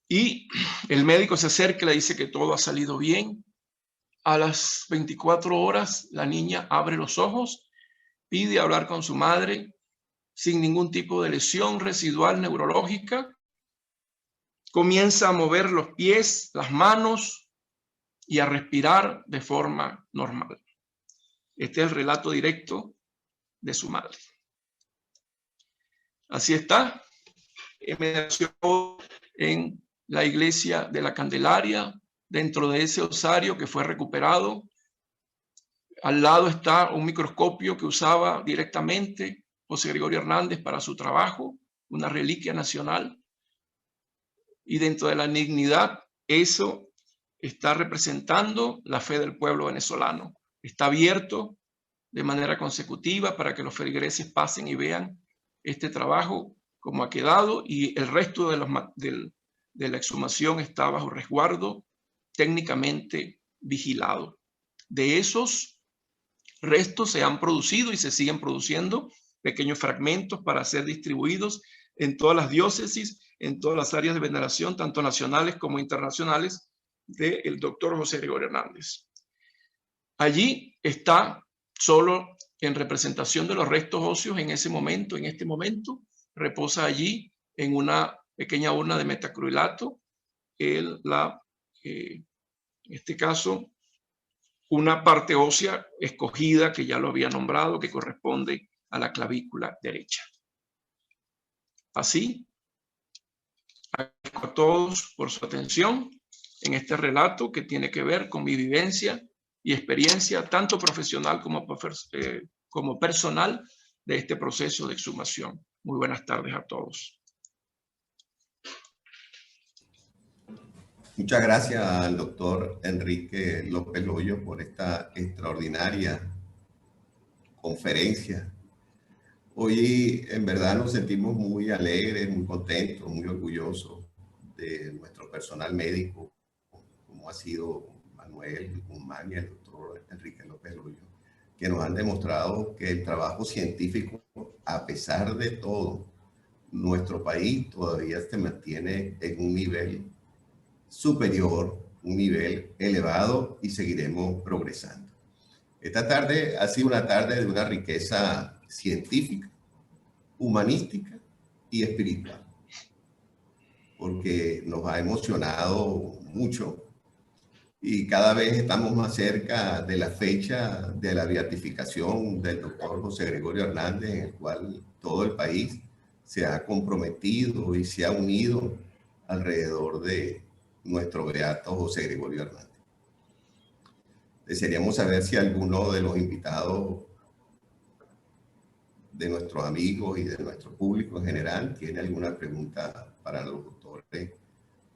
Y el médico se acerca y le dice que todo ha salido bien. A las 24 horas la niña abre los ojos, pide hablar con su madre sin ningún tipo de lesión residual neurológica. Comienza a mover los pies, las manos y a respirar de forma normal. Este es el relato directo de su madre. Así está. Me nació en la iglesia de la Candelaria, dentro de ese osario que fue recuperado. Al lado está un microscopio que usaba directamente José Gregorio Hernández para su trabajo, una reliquia nacional. Y dentro de la dignidad, eso está representando la fe del pueblo venezolano. Está abierto de manera consecutiva para que los feligreses pasen y vean este trabajo como ha quedado, y el resto de la exhumación está bajo resguardo técnicamente vigilado. De esos restos se han producido y se siguen produciendo pequeños fragmentos para ser distribuidos en todas las diócesis, en todas las áreas de veneración, tanto nacionales como internacionales, del doctor José Gregorio Hernández. Allí está solo en representación de los restos óseos en ese momento, en este momento, reposa allí en una pequeña urna de metacrilato, en este caso, una parte ósea escogida que ya lo había nombrado, que corresponde a la clavícula derecha. Así, agradezco a todos por su atención en este relato que tiene que ver con mi vivencia y experiencia, tanto profesional como personal, de este proceso de exhumación. Muy buenas tardes a todos. Muchas gracias al doctor Enrique López Loyo por esta extraordinaria conferencia. Hoy en verdad nos sentimos muy alegres, muy contentos, muy orgullosos de nuestro personal médico, como ha sido Manuel Guzmán y el doctor Enrique López Loyo, que nos han demostrado que el trabajo científico, a pesar de todo, nuestro país todavía se mantiene en un nivel superior, un nivel elevado, y seguiremos progresando. Esta tarde ha sido una tarde de una riqueza científica, humanística y espiritual, porque nos ha emocionado mucho y cada vez estamos más cerca de la fecha de la beatificación del doctor José Gregorio Hernández, en el cual todo el país se ha comprometido y se ha unido alrededor de nuestro beato José Gregorio Hernández. Desearíamos saber si alguno de los invitados, de nuestros amigos y de nuestro público en general, tiene alguna pregunta para los doctores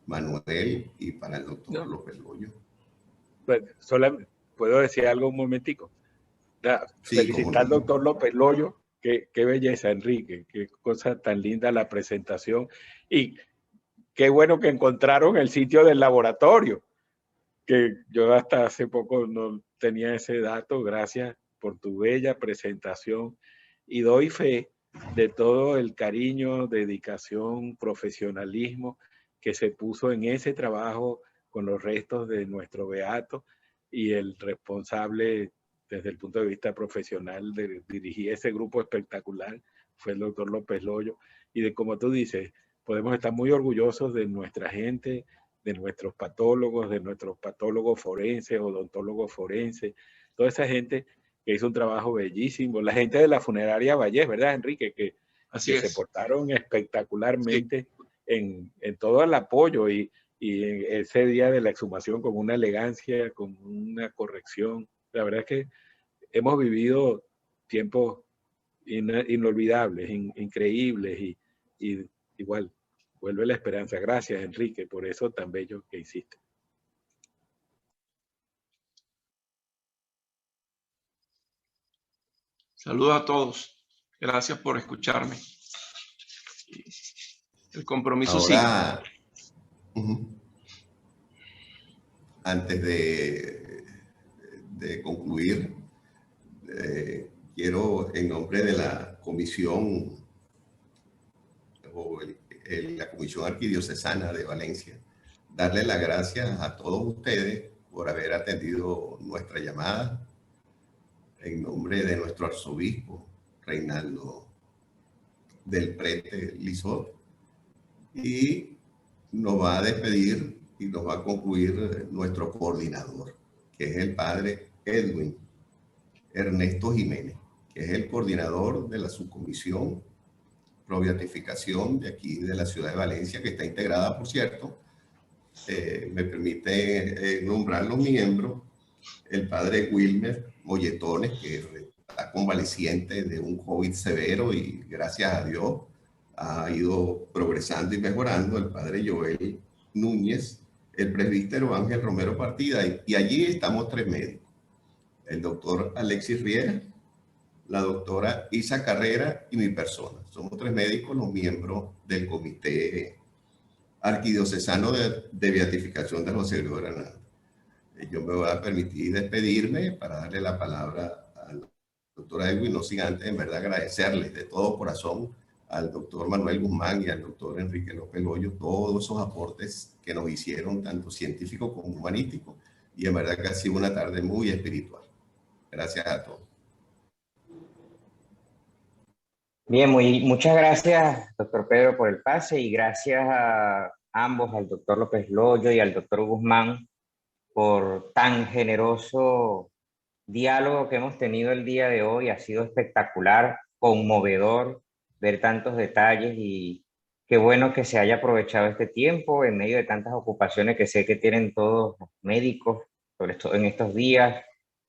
Manuel y para el doctor López Loyo. Pues, solamente puedo decir algo un momentico. Sí, felicitar al doctor López Loyo. Qué belleza, Enrique. Qué cosa tan linda la presentación. Y qué bueno que encontraron el sitio del laboratorio, que yo hasta hace poco no tenía ese dato. Gracias por tu bella presentación. Y doy fe de todo el cariño, dedicación, profesionalismo que se puso en ese trabajo con los restos de nuestro beato, y el responsable desde el punto de vista profesional de dirigir ese grupo espectacular fue el doctor López Loyo. Y de, como tú dices, podemos estar muy orgullosos de nuestra gente, de nuestros patólogos forenses, odontólogos forenses, toda esa gente que hizo un trabajo bellísimo. La gente de la funeraria Vallés, ¿verdad, Enrique? Que se portaron espectacularmente, sí, en todo el apoyo y en ese día de la exhumación con una elegancia, con una corrección. La verdad es que hemos vivido tiempos inolvidables, increíbles, y igual, vuelve la esperanza. Gracias, Enrique, por eso tan bello que hiciste. Saludos a todos. Gracias por escucharme. El compromiso ahora, sigue. Antes de concluir, quiero, en nombre de la comisión o la Comisión Arquidiocesana de Valencia, darle las gracias a todos ustedes por haber atendido nuestra llamada, en nombre de nuestro arzobispo Reinaldo del Prete Lizot, y nos va a despedir y nos va a concluir nuestro coordinador, que es el padre Edwin Ernesto Jiménez, que es el coordinador de la subcomisión pro beatificación de aquí de la ciudad de Valencia, que está integrada, por cierto, me permite nombrar los miembros: el padre Wilmer Molletones, que está convaleciente de un COVID severo y gracias a Dios ha ido progresando y mejorando; el padre Joel Núñez, el presbítero Ángel Romero Partida, y allí estamos 3 médicos: el doctor Alexis Riera, la doctora Isa Carrera y mi persona. Somos 3 médicos, los miembros del Comité Arquidiocesano de Beatificación de José Gregorio Hernández. Yo me voy a permitir despedirme para darle la palabra al doctor Edwin, no sin antes, en verdad, agradecerles de todo corazón al doctor Manuel Guzmán y al doctor Enrique López Loyo todos esos aportes que nos hicieron, tanto científicos como humanísticos, y en verdad que ha sido una tarde muy espiritual. Gracias a todos. Bien, muchas gracias, doctor Pedro, por el pase, y gracias a ambos, al doctor López Loyo y al doctor Guzmán, por tan generoso diálogo que hemos tenido el día de hoy. Ha sido espectacular, conmovedor ver tantos detalles, y qué bueno que se haya aprovechado este tiempo en medio de tantas ocupaciones que sé que tienen todos los médicos, sobre todo en estos días.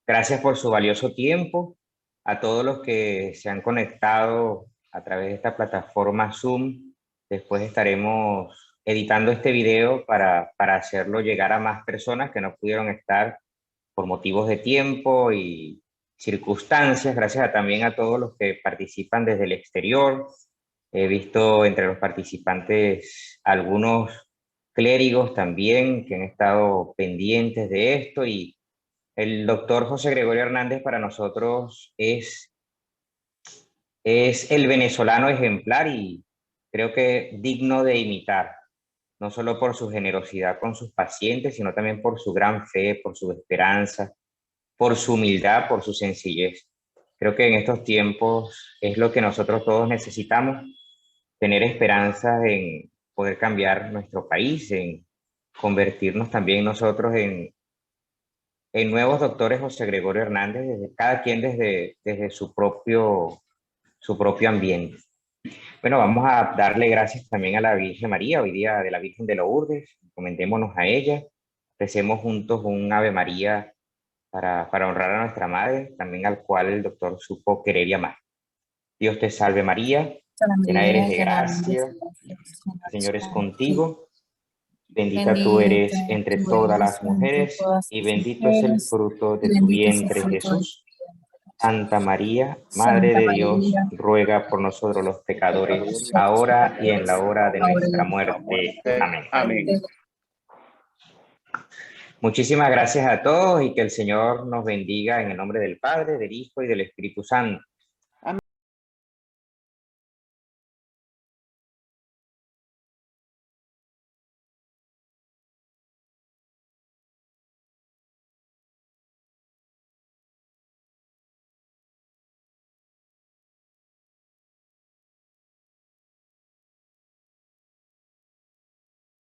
Gracias por su valioso tiempo. A todos los que se han conectado a través de esta plataforma Zoom, después estaremos editando este video para hacerlo llegar a más personas que no pudieron estar por motivos de tiempo y circunstancias. Gracias también a todos los que participan desde el exterior. He visto entre los participantes algunos clérigos también que han estado pendientes de esto, y el doctor José Gregorio Hernández para nosotros es el venezolano ejemplar, y creo que digno de imitar, no solo por su generosidad con sus pacientes, sino también por su gran fe, por su esperanza, por su humildad, por su sencillez. Creo que en estos tiempos es lo que nosotros todos necesitamos, tener esperanza en poder cambiar nuestro país, en convertirnos también nosotros en nuevos doctores José Gregorio Hernández, cada quien desde su propio ambiente. Bueno, vamos a darle gracias también a la Virgen María, hoy día de la Virgen de Lourdes. Comentémonos a ella, recemos juntos un Ave María para honrar a nuestra Madre, también al cual el doctor supo querer y amar. Dios te salve María, llena eres de gracia, el Señor es contigo, bendita tú eres entre todas las mujeres, y bendito es el fruto de tu vientre, Jesús. Santa María, Madre de Dios, ruega por nosotros los pecadores, ahora y en la hora de nuestra muerte. Amén. Amén. Muchísimas gracias a todos, y que el Señor nos bendiga en el nombre del Padre, del Hijo y del Espíritu Santo.